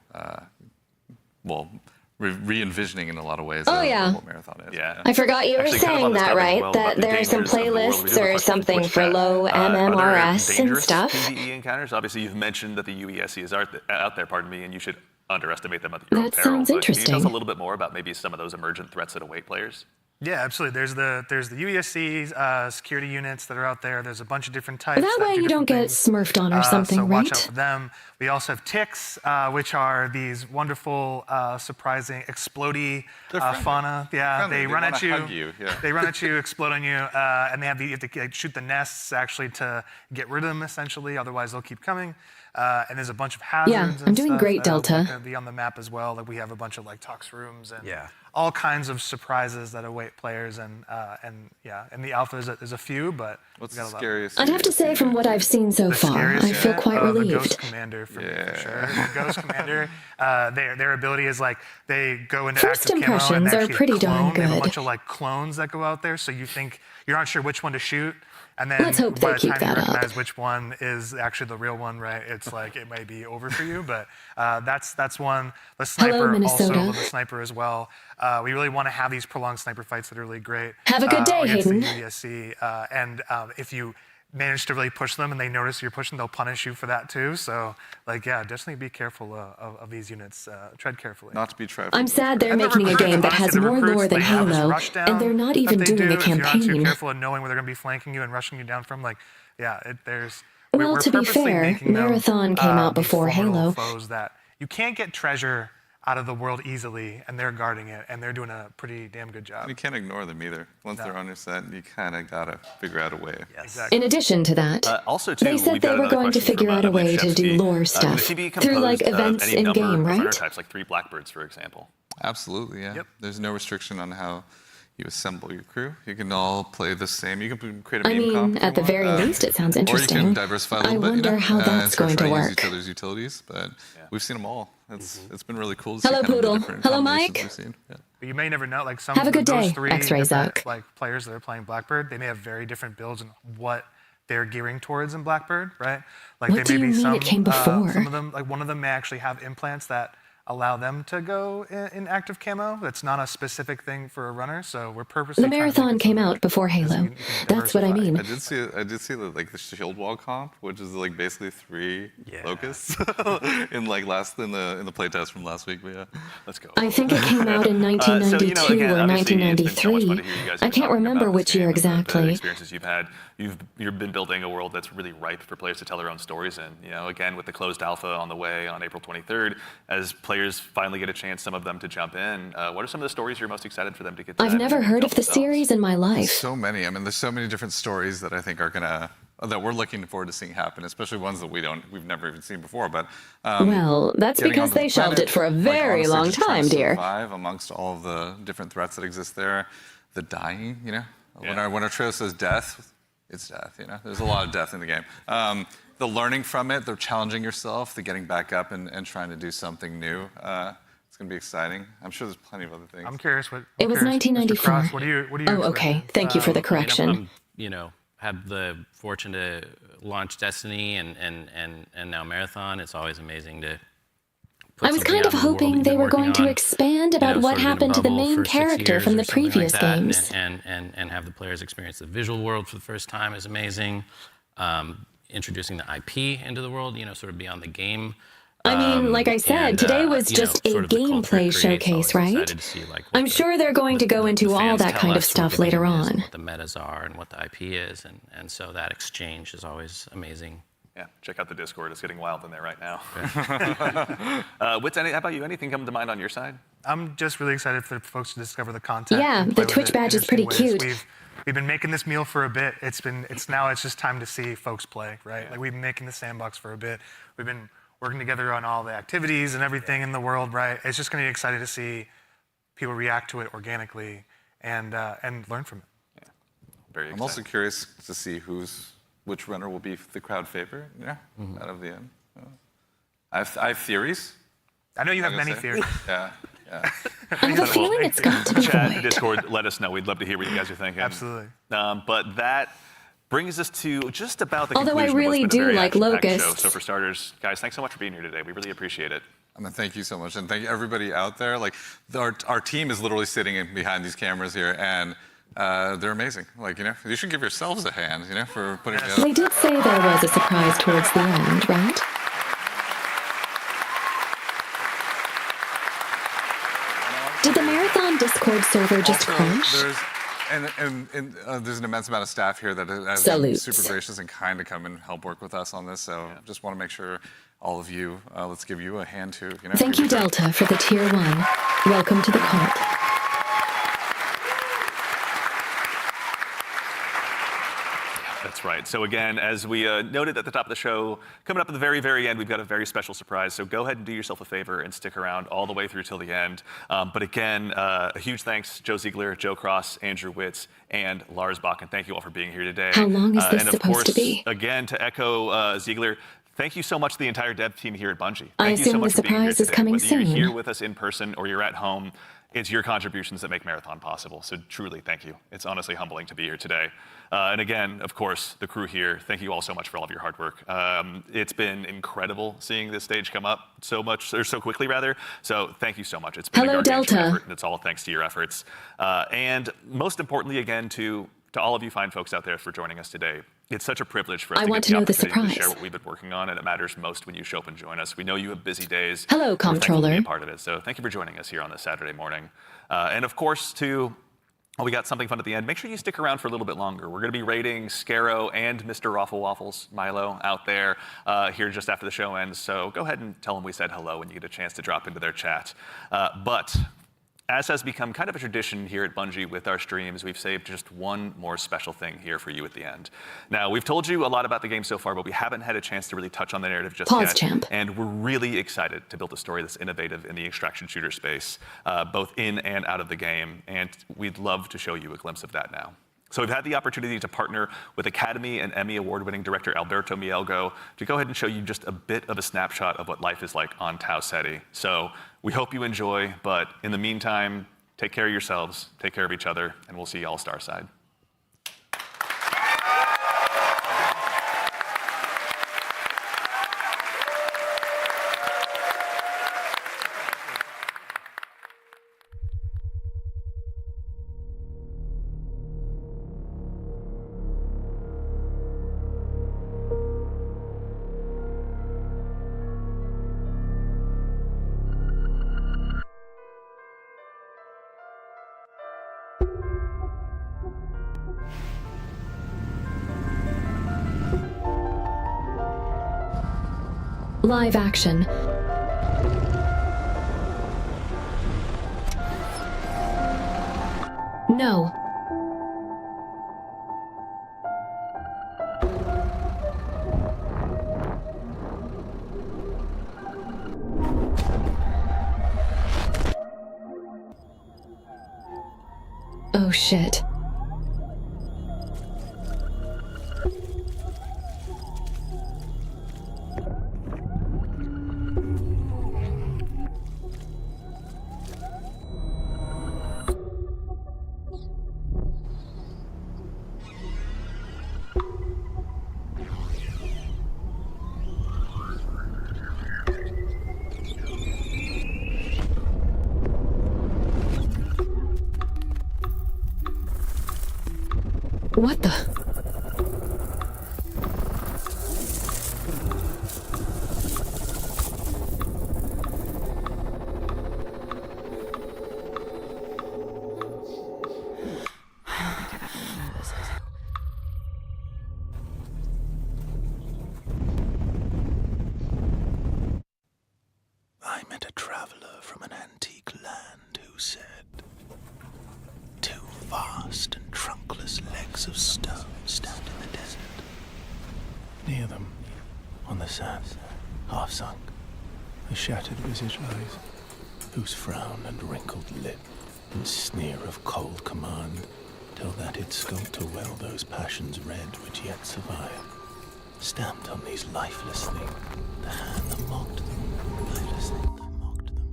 re-envisioning in a lot of ways Oh, yeah. what Marathon is. Yeah. I forgot you were Actually, kind of on saying this that, topic as right? well, That about the there are some dangers of the world. We playlists do have a or question from something Twitch for chat. low Are there MMRS and dangerous stuff. PvE encounters? Obviously, you've mentioned that the UESC is out there, pardon me, and you should underestimate them at your own That peril. sounds But interesting. Can you tell us a little bit more about maybe some of those emergent threats that await players? Yeah, absolutely. There's the UESC security units that are out there. There's a bunch of different types. That way do you don't different get things. smurfed on or something, so watch out right? for them. We also have ticks, which are these wonderful, surprising, explodey fauna. Yeah, Friendly. they run wanna at you. hug you. Yeah. They run at you, explode on you, and you have to like, shoot the nests actually to get rid of them essentially. Otherwise, they'll keep coming. And there's a bunch of hazards. Yeah, and I'm doing stuff great, that are Delta. gonna be on the map as well. Like we have a bunch of like tox rooms and Yeah. all kinds of surprises that await players. And in the alpha there's a few, but What's we got the a lot. scariest? I'd have to say from what I've seen so far, I feel quite The relieved. Ghost Commander for me, for sure. The Ghost Commander, their ability is like they go into First active camo and impressions they are actually pretty darn clone. They have a good. bunch of like clones that go out there, so you think you're not sure which one to shoot. And then Let's hope by they the keep time you that up. recognize which one is actually the real one, right? It's like it may be over for you, but that's one. The sniper Hello, also, Minnesota. the sniper as well. We really want to have these prolonged sniper fights that are really great. Have a good day, against Hayden. the UESC, and if you manage to really push them and they notice you're pushing, they'll punish you for that too. So, like, yeah, definitely be careful of these units. Tread carefully. Not to be trifled. I'm sad they're And the making a recruits, game that has honestly, the more lore recruits, than they have this Halo, rush down and they're not that even they doing do a if you're not too campaign. careful and knowing where they're going to be flanking you and rushing you down from. Like, yeah, we're Well, to be purposely fair, making them, Marathon came out these before formidable Halo. Foes that you can't get treasure out of the world easily, and they're guarding it, and they're doing a pretty damn good job. And you can't ignore them either. Once they're on your set, you kind of gotta figure out a way. Exactly. In addition to that, Also, too, they said we've they got were another going to question figure from, out a way to Chefsky. do lore Can stuff the TV through like compose, events any in number game, of runner right? types, like 3 blackbirds, for example? Absolutely, yeah. Yep. There's no restriction on how you assemble your crew. You can all play the same. You can create a meme comp. At the very least, it sounds interesting. Or you can diversify a little bit. I wonder how that's going to work. Use each other's utilities, but we've seen them all. It's been really cool to Hello, see kind Poodle. of the different Hello, combinations Mike. we've seen. Yeah. But you may never know, like some Have a good those day, three X-Ray different, Zuck. like players that are playing Blackbird, they may have very different builds and what they're gearing towards in Blackbird, right? Like What do you mean it came before? Some of them, like one of them may actually have implants that allow them to go in active camo. That's not a specific thing for a runner, so we're purposely The marathon came out before Halo. That's what I mean. I did see the shield wall comp, which is like basically 3 locusts in like in the playtest from last week. But yeah, let's go. I think it came out in 1992 or 1993. I can't remember which year The exactly. experiences you've had, you've been building a world that's really ripe for players to tell their own stories in. You know, again with the closed alpha on the way on April 23rd, as players finally get a chance, some of them to jump in. What are some of the stories you're most excited for them to get to? I've never heard of the series in my life. So many. I mean, there's so many different stories that I think are that we're looking forward to seeing happen, especially ones that we've never even seen before. But well, that's because they shelved it for a very long time, dear. Survive amongst all of the different threats that exist there. The dying, you know, when our trio says death, it's death. You know, there's a lot of death in the game. The learning from it, the challenging yourself, the getting back up and trying to do something new. It's going to be exciting. I'm sure there's plenty of other things. I'm curious what. It was 1994. Cross, what do you? Oh, okay. Thank you for the correction. You know, have the fortune to launch Destiny and now Marathon. It's always amazing to. I was kind of hoping they were going to expand about what happened to the main character from the previous games. And have the players experience the visual world for the first time is amazing. Introducing the IP into the world, you know, sort of beyond the game. I mean, like I said, today was just a gameplay showcase, right? I'm sure they're going to go into all that kind of stuff later on. What the metas are and what the IP is, and so that exchange is always amazing. Yeah, check out the Discord. It's getting wild in there right now. How about you? Anything come to mind on your side? I'm just really excited for folks to discover the content. Yeah, the Twitch badge is pretty cute. We've been making this meal for a bit. It's just time to see folks play, right? Yeah. Like we've been making the sandbox for a bit. We've been working together on all the activities and everything in the world, right? It's just going to be exciting to see people react to it organically and learn from it. Yeah, very exciting. I'm also curious to see which runner will be the crowd favorite, out of the end. I have theories. I know you have many theories. Yeah. I have a feeling it's got to be Chat, Void. Discord, let us know. We'd love to hear what you guys are thinking. Absolutely. But that brings us to just about the Although I conclusion really of what's been a do very like action-packed locusts. show. So for starters, guys, thanks so much for being here today. We really appreciate it. I mean, thank you so much, and thank you everybody out there. Like our team is literally sitting behind these cameras here, and they're amazing. Like, you know, you should give yourselves a hand, you know, for putting together. They did say there was a surprise towards the end, right? Did the Marathon Discord server just crash? There's an immense amount of staff here that has Salute. been super gracious and kind to come and help work with us on this. So just want to make sure all of you, let's give you a hand too. You know, Thank you, Delta, for the Tier 1. Welcome to the cult. That's right. So again, as we noted at the top of the show, coming up at the very, very end, we've got a very special surprise. So go ahead and do yourself a favor and stick around all the way through till the end. But again, a huge thanks, Joe Ziegler, Joe Cross, Andrew Witz, and Lars Bach. And thank you all for being here today. How long is this and of supposed course, to be? Again, to echo Ziegler, thank you so much to the entire dev team here at Bungie. I Thank you so assume much the for being here surprise is today. coming Whether soon. you're here with us in person or you're at home, it's your contributions that make Marathon possible. So truly, thank you. It's honestly humbling to be here today. And again, of course, the crew here, thank you all so much for all of your hard work. It's been incredible seeing this stage come up so quickly, rather. So thank you so much. It's been Hello, a gargantuan Delta. effort, and it's all thanks to your efforts. And most importantly, again, to all of you fine folks out there for joining us today. It's such a privilege for us I to want get to know the opportunity to share surprise. what we've been working on, and it matters most when you show up and join us. We know you have busy days. Hello, We're thankful to Comptroller. be a part of it. So thank you for joining us here on this Saturday morning. And of course, we got something fun at the end. Make sure you stick around for a little bit longer. We're going to be rating Scarrow and Mr. Raffle Waffles, Milo, out there here just after the show ends. So go ahead and tell them we said hello when you get a chance to drop into their chat. But As has become kind of a tradition here at Bungie with our streams, we've saved just one more special thing here for you at the end. Now, we've told you a lot about the game so far, but we haven't had a chance to really touch on the narrative just Pause, yet. champ. And we're really excited to build a story that's innovative in the extraction shooter space, both in and out of the game. And we'd love to show you a glimpse of that now. So we've had the opportunity to partner with Academy and Emmy Award-winning director Alberto Mielgo to go ahead and show you just a bit of a snapshot of what life is like on Tau Ceti. So we hope you enjoy, but in the meantime, take care of yourselves, take care of each other, and we'll see you all Starside. Live action. No. Oh shit. What the? I met a traveler from an antique land who said, "Two vast and trunkless legs of stone stand in the desert. Near them, on the sand, half sunk, a shattered visage lies, whose frown and wrinkled lip and sneer of cold command tell that it sculptor well those passions red which yet survive. Stamped on these lifeless things, the hand that mocked them, lifeless thing that mocked them,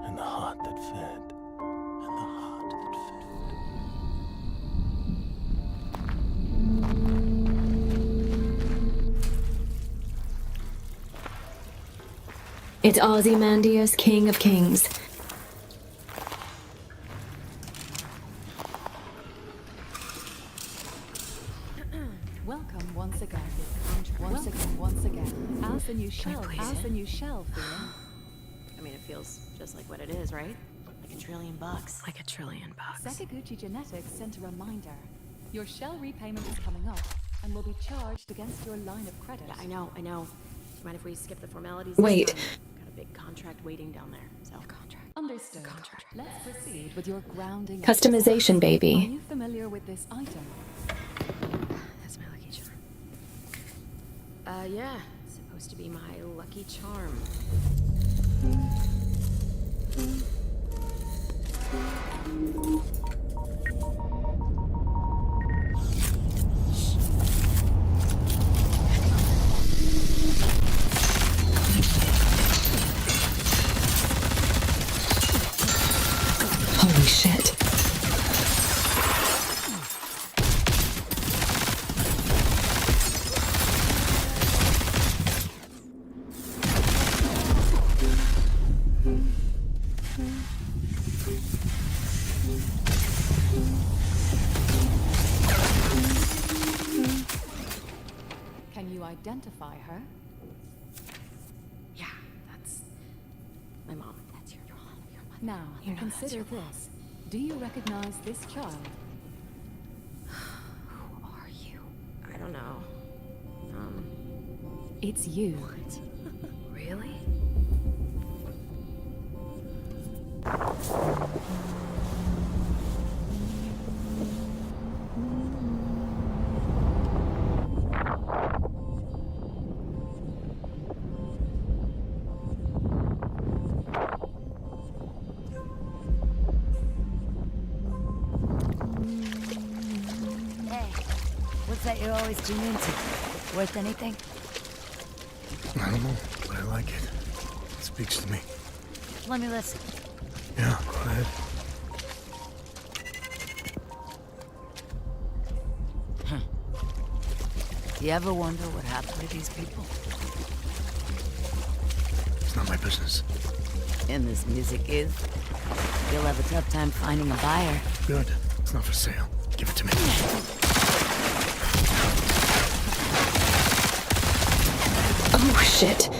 and the heart that fed, and the heart that fed." It's Ozymandias, King of Kings. Welcome once again. Once again. As the new shell, feeling. I mean, it feels just like what it is, right? Like $1 trillion. Like $1 trillion. Sakaguchi Genetics sent a reminder. Your shell repayment is coming up and will be charged against your line of credit. Yeah, I know. Do you mind if we skip the formalities? Wait. Got a big contract waiting down there. So. Understood. Let's proceed with your grounding. Customization, baby. Are you familiar with this item? That's my lucky charm. Yeah. It's supposed to be my lucky charm. Holy shit. Can you identify her? Yeah, that's my mom. That's your mom. Now, consider this. Do you recognize this child? Who are you? I don't know. It's you. What? Really? that you always tune into? Worth anything? I don't know, but I like it. It speaks to me. Let me listen. Yeah, go ahead. You ever wonder what happened to these people? It's not my business. And this music is. You'll have a tough time finding a buyer. Good. It's not for sale. Give it to me. Oh, shit.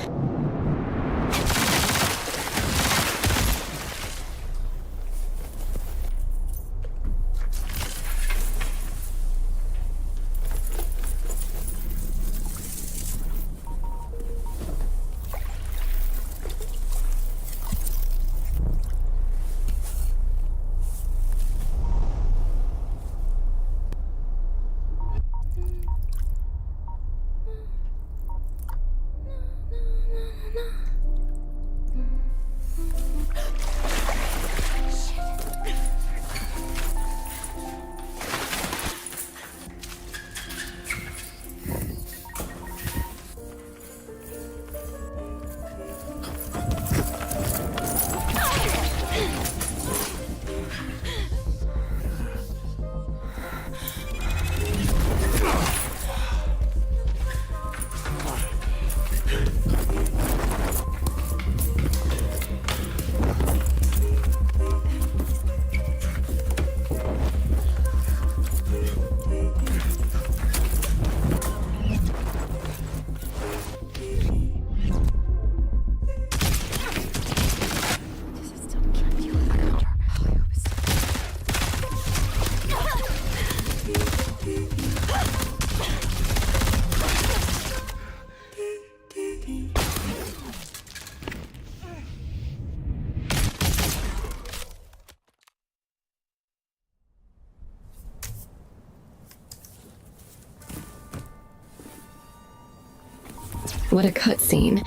What a cutscene.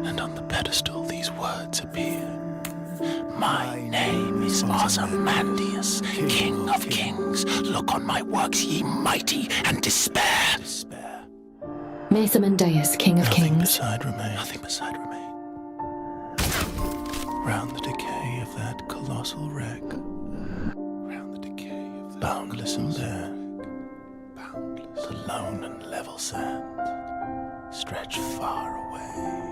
And on the pedestal these words appear. My name is Ozymandias, King of Kings. Look on my works, ye mighty, and despair. Mesomendeus, King of Kings. Nothing beside remain. Round the decay of that colossal wreck. Boundless and bare. The lone and level sand stretch far away.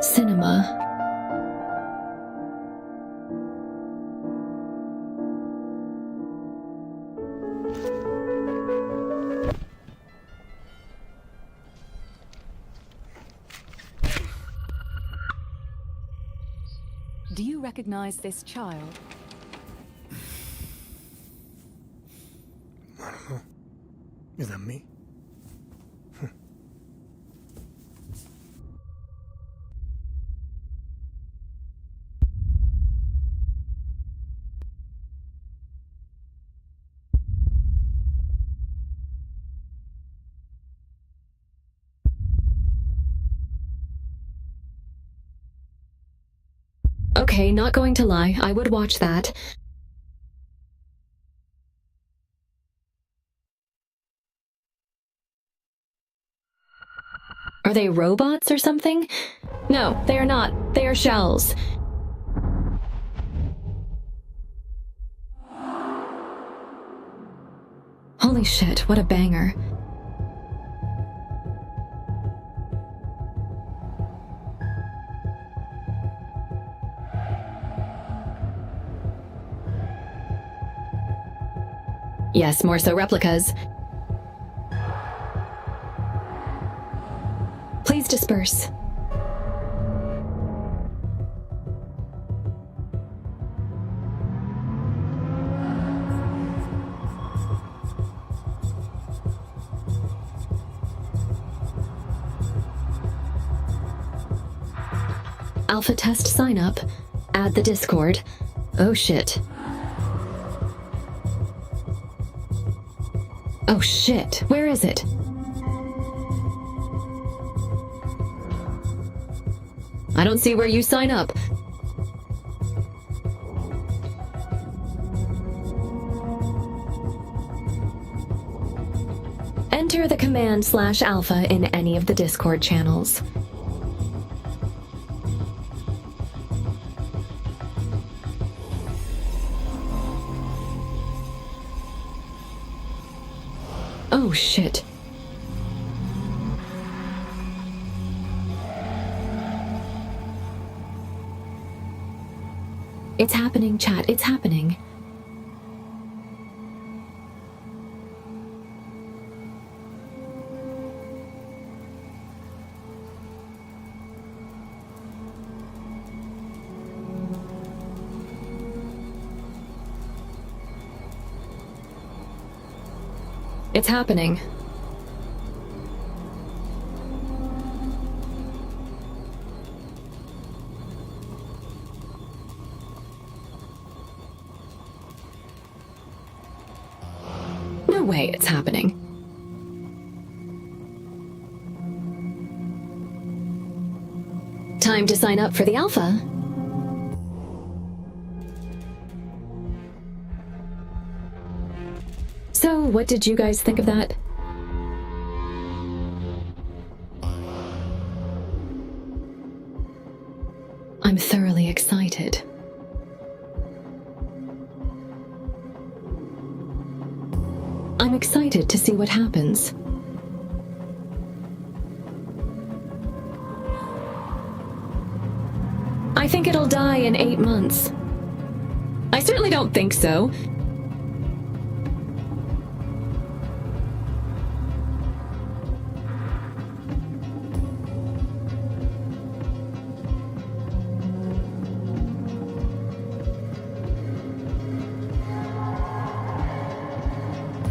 Cinema. Do you recognize this child? I don't know. Is that me? Okay, not going to lie, I would watch that. Are they robots or something? No, they are not. They are shells. Holy shit, what a banger. Yes, more so replicas. Please disperse. Alpha test sign up. Add the Discord. Oh shit. Oh shit, where is it? I don't see where you sign up. Enter the command /alpha in any of the Discord channels. Oh shit. It's happening, chat. It's happening. It's happening. No way it's happening. Time to sign up for the alpha. So, what did you guys think of that? I'm thoroughly excited. I'm excited to see what happens. I think it'll die in 8 months. I certainly don't think so.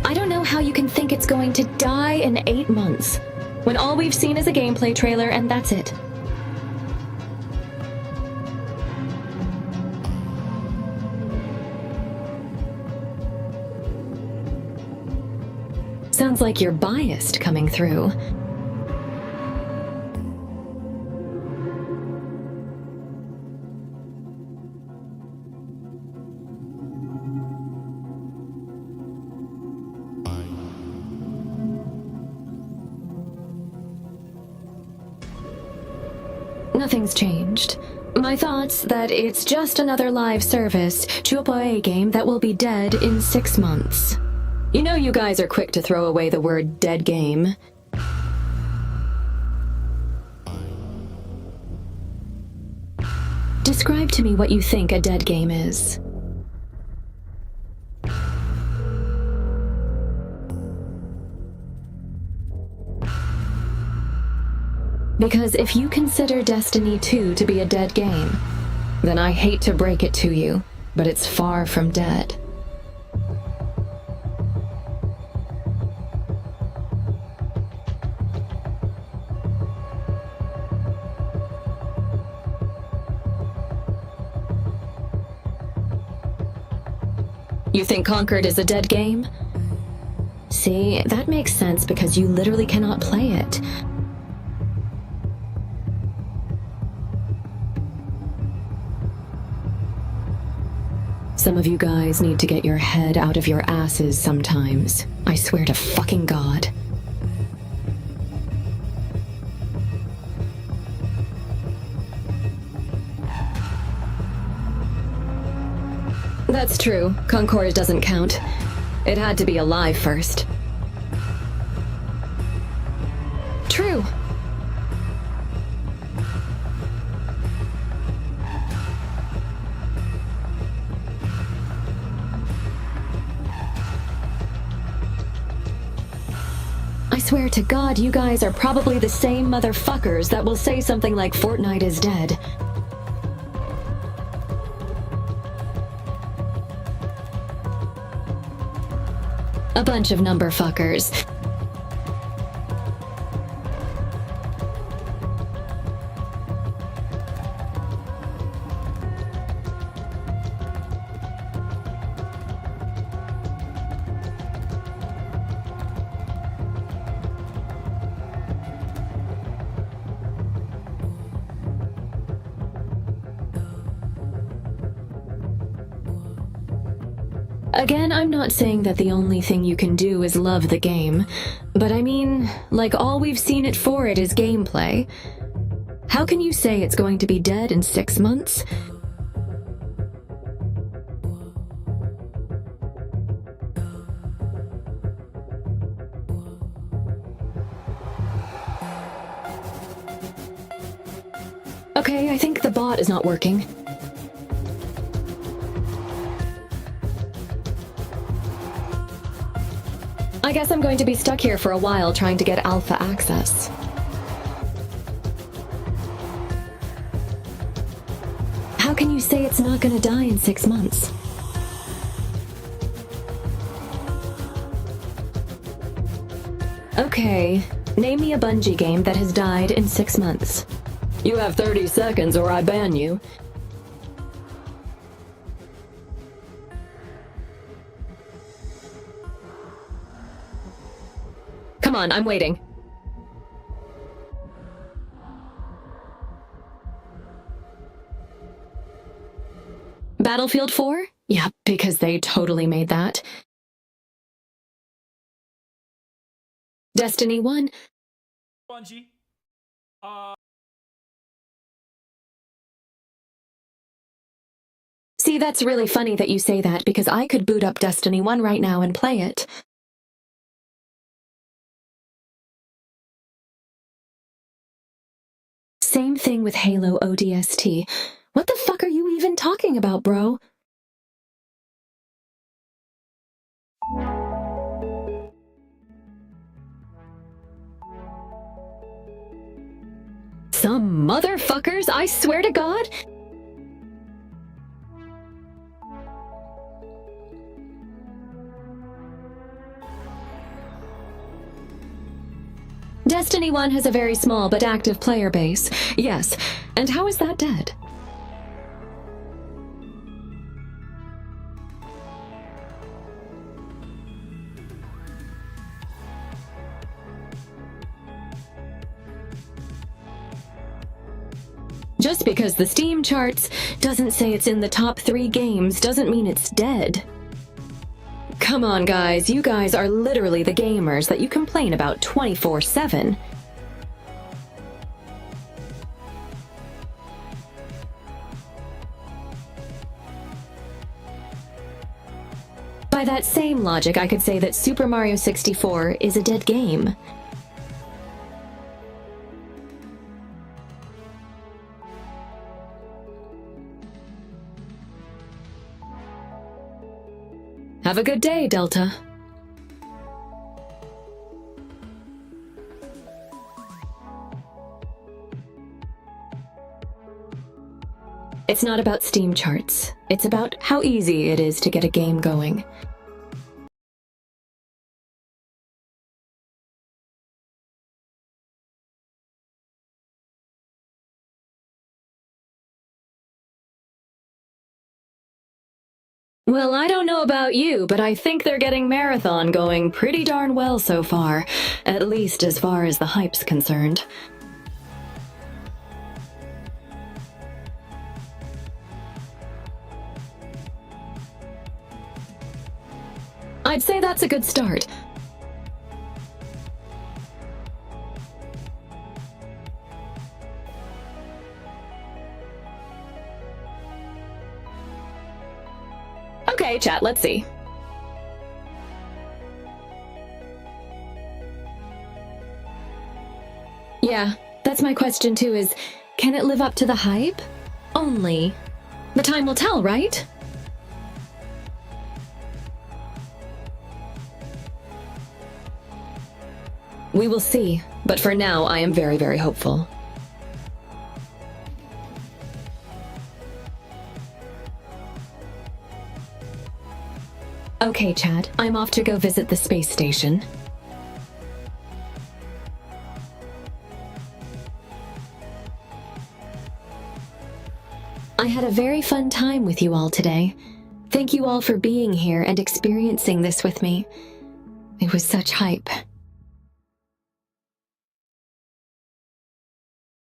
I don't know how you can think it's going to die in 8 months, when all we've seen is a gameplay trailer and that's it. Sounds like you're biased coming through. Nothing's changed. My thoughts that it's just another live service AAA game that will be dead in 6 months. You know you guys are quick to throw away the word dead game. Describe to me what you think a dead game is. Because if you consider Destiny 2 to be a dead game, then I hate to break it to you, but it's far from dead. You think Conquered is a dead game? See, that makes sense because you literally cannot play it. Some of you guys need to get your head out of your asses sometimes. I swear to fucking God. That's true. Concord doesn't count. It had to be alive first. True. I swear to God, you guys are probably the same motherfuckers that will say something like Fortnite is dead. A bunch of number fuckers. Again, I'm not saying that the only thing you can do is love the game, but I mean, like, all we've seen it for it is gameplay. How can you say it's going to be dead in 6 months? Okay, I think the bot is not working. I guess I'm going to be stuck here for a while trying to get alpha access. How can you say it's not gonna die in 6 months? Okay, name me a Bungie game that has died in 6 months. You have 30 seconds or I ban you. Come on, I'm waiting. Battlefield 4? Yeah, because they totally made that. Destiny 1? Bungie. See, that's really funny that you say that, because I could boot up Destiny 1 right now and play it. Same thing with Halo ODST. What the fuck are you even talking about, bro? Some motherfuckers, I swear to God! Destiny 1 has a very small but active player base. Yes, and how is that dead? Just because the Steam charts doesn't say it's in the top 3 games doesn't mean it's dead. Come on, guys. You guys are literally the gamers that you complain about 24/7. By that same logic, I could say that Super Mario 64 is a dead game. Have a good day, Delta. It's not about Steam charts. It's about how easy it is to get a game going. Well, I don't know about you, but I think they're getting Marathon going pretty darn well so far. At least as far as the hype's concerned. I'd say that's a good start. Okay, chat, let's see. Yeah, that's my question too, is can it live up to the hype? Only. The time will tell, right? We will see, but for now I am very, very hopeful. Okay, Chad, I'm off to go visit the space station. I had a very fun time with you all today. Thank you all for being here and experiencing this with me. It was such hype.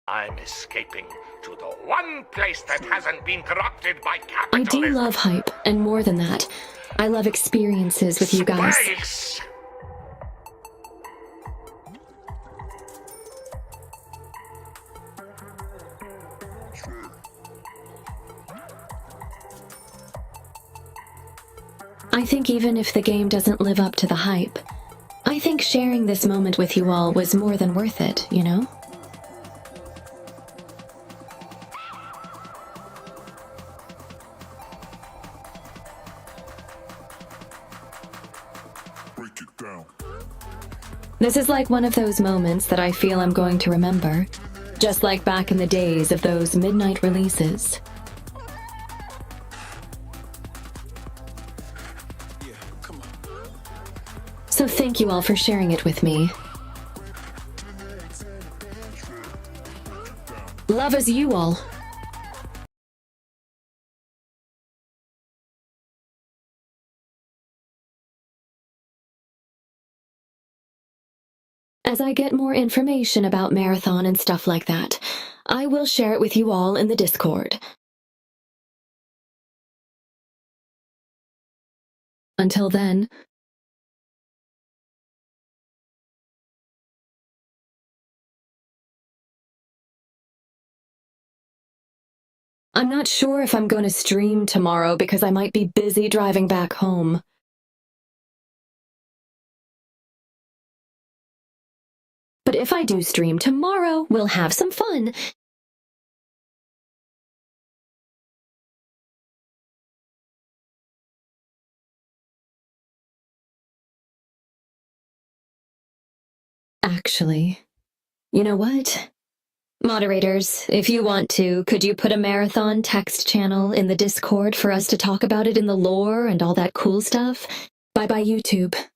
I'm escaping to the one place that hasn't been corrupted by capitalism. I do love hype, and more than that, I love experiences with you guys. Space! I think even if the game doesn't live up to the hype, I think sharing this moment with you all was more than worth it, you know? Break it down. This is like one of those moments that I feel I'm going to remember, just like back in the days of those midnight releases. So thank you all for sharing it with me. Love as you all. As I get more information about Marathon and stuff like that, I will share it with you all in the Discord. Until then, I'm not sure if I'm going to stream tomorrow because I might be busy driving back home. But if I do stream tomorrow, we'll have some fun. Actually, you know what? Moderators, if you want to, could you put a Marathon text channel in the Discord for us to talk about it in the lore and all that cool stuff? Bye-bye, YouTube.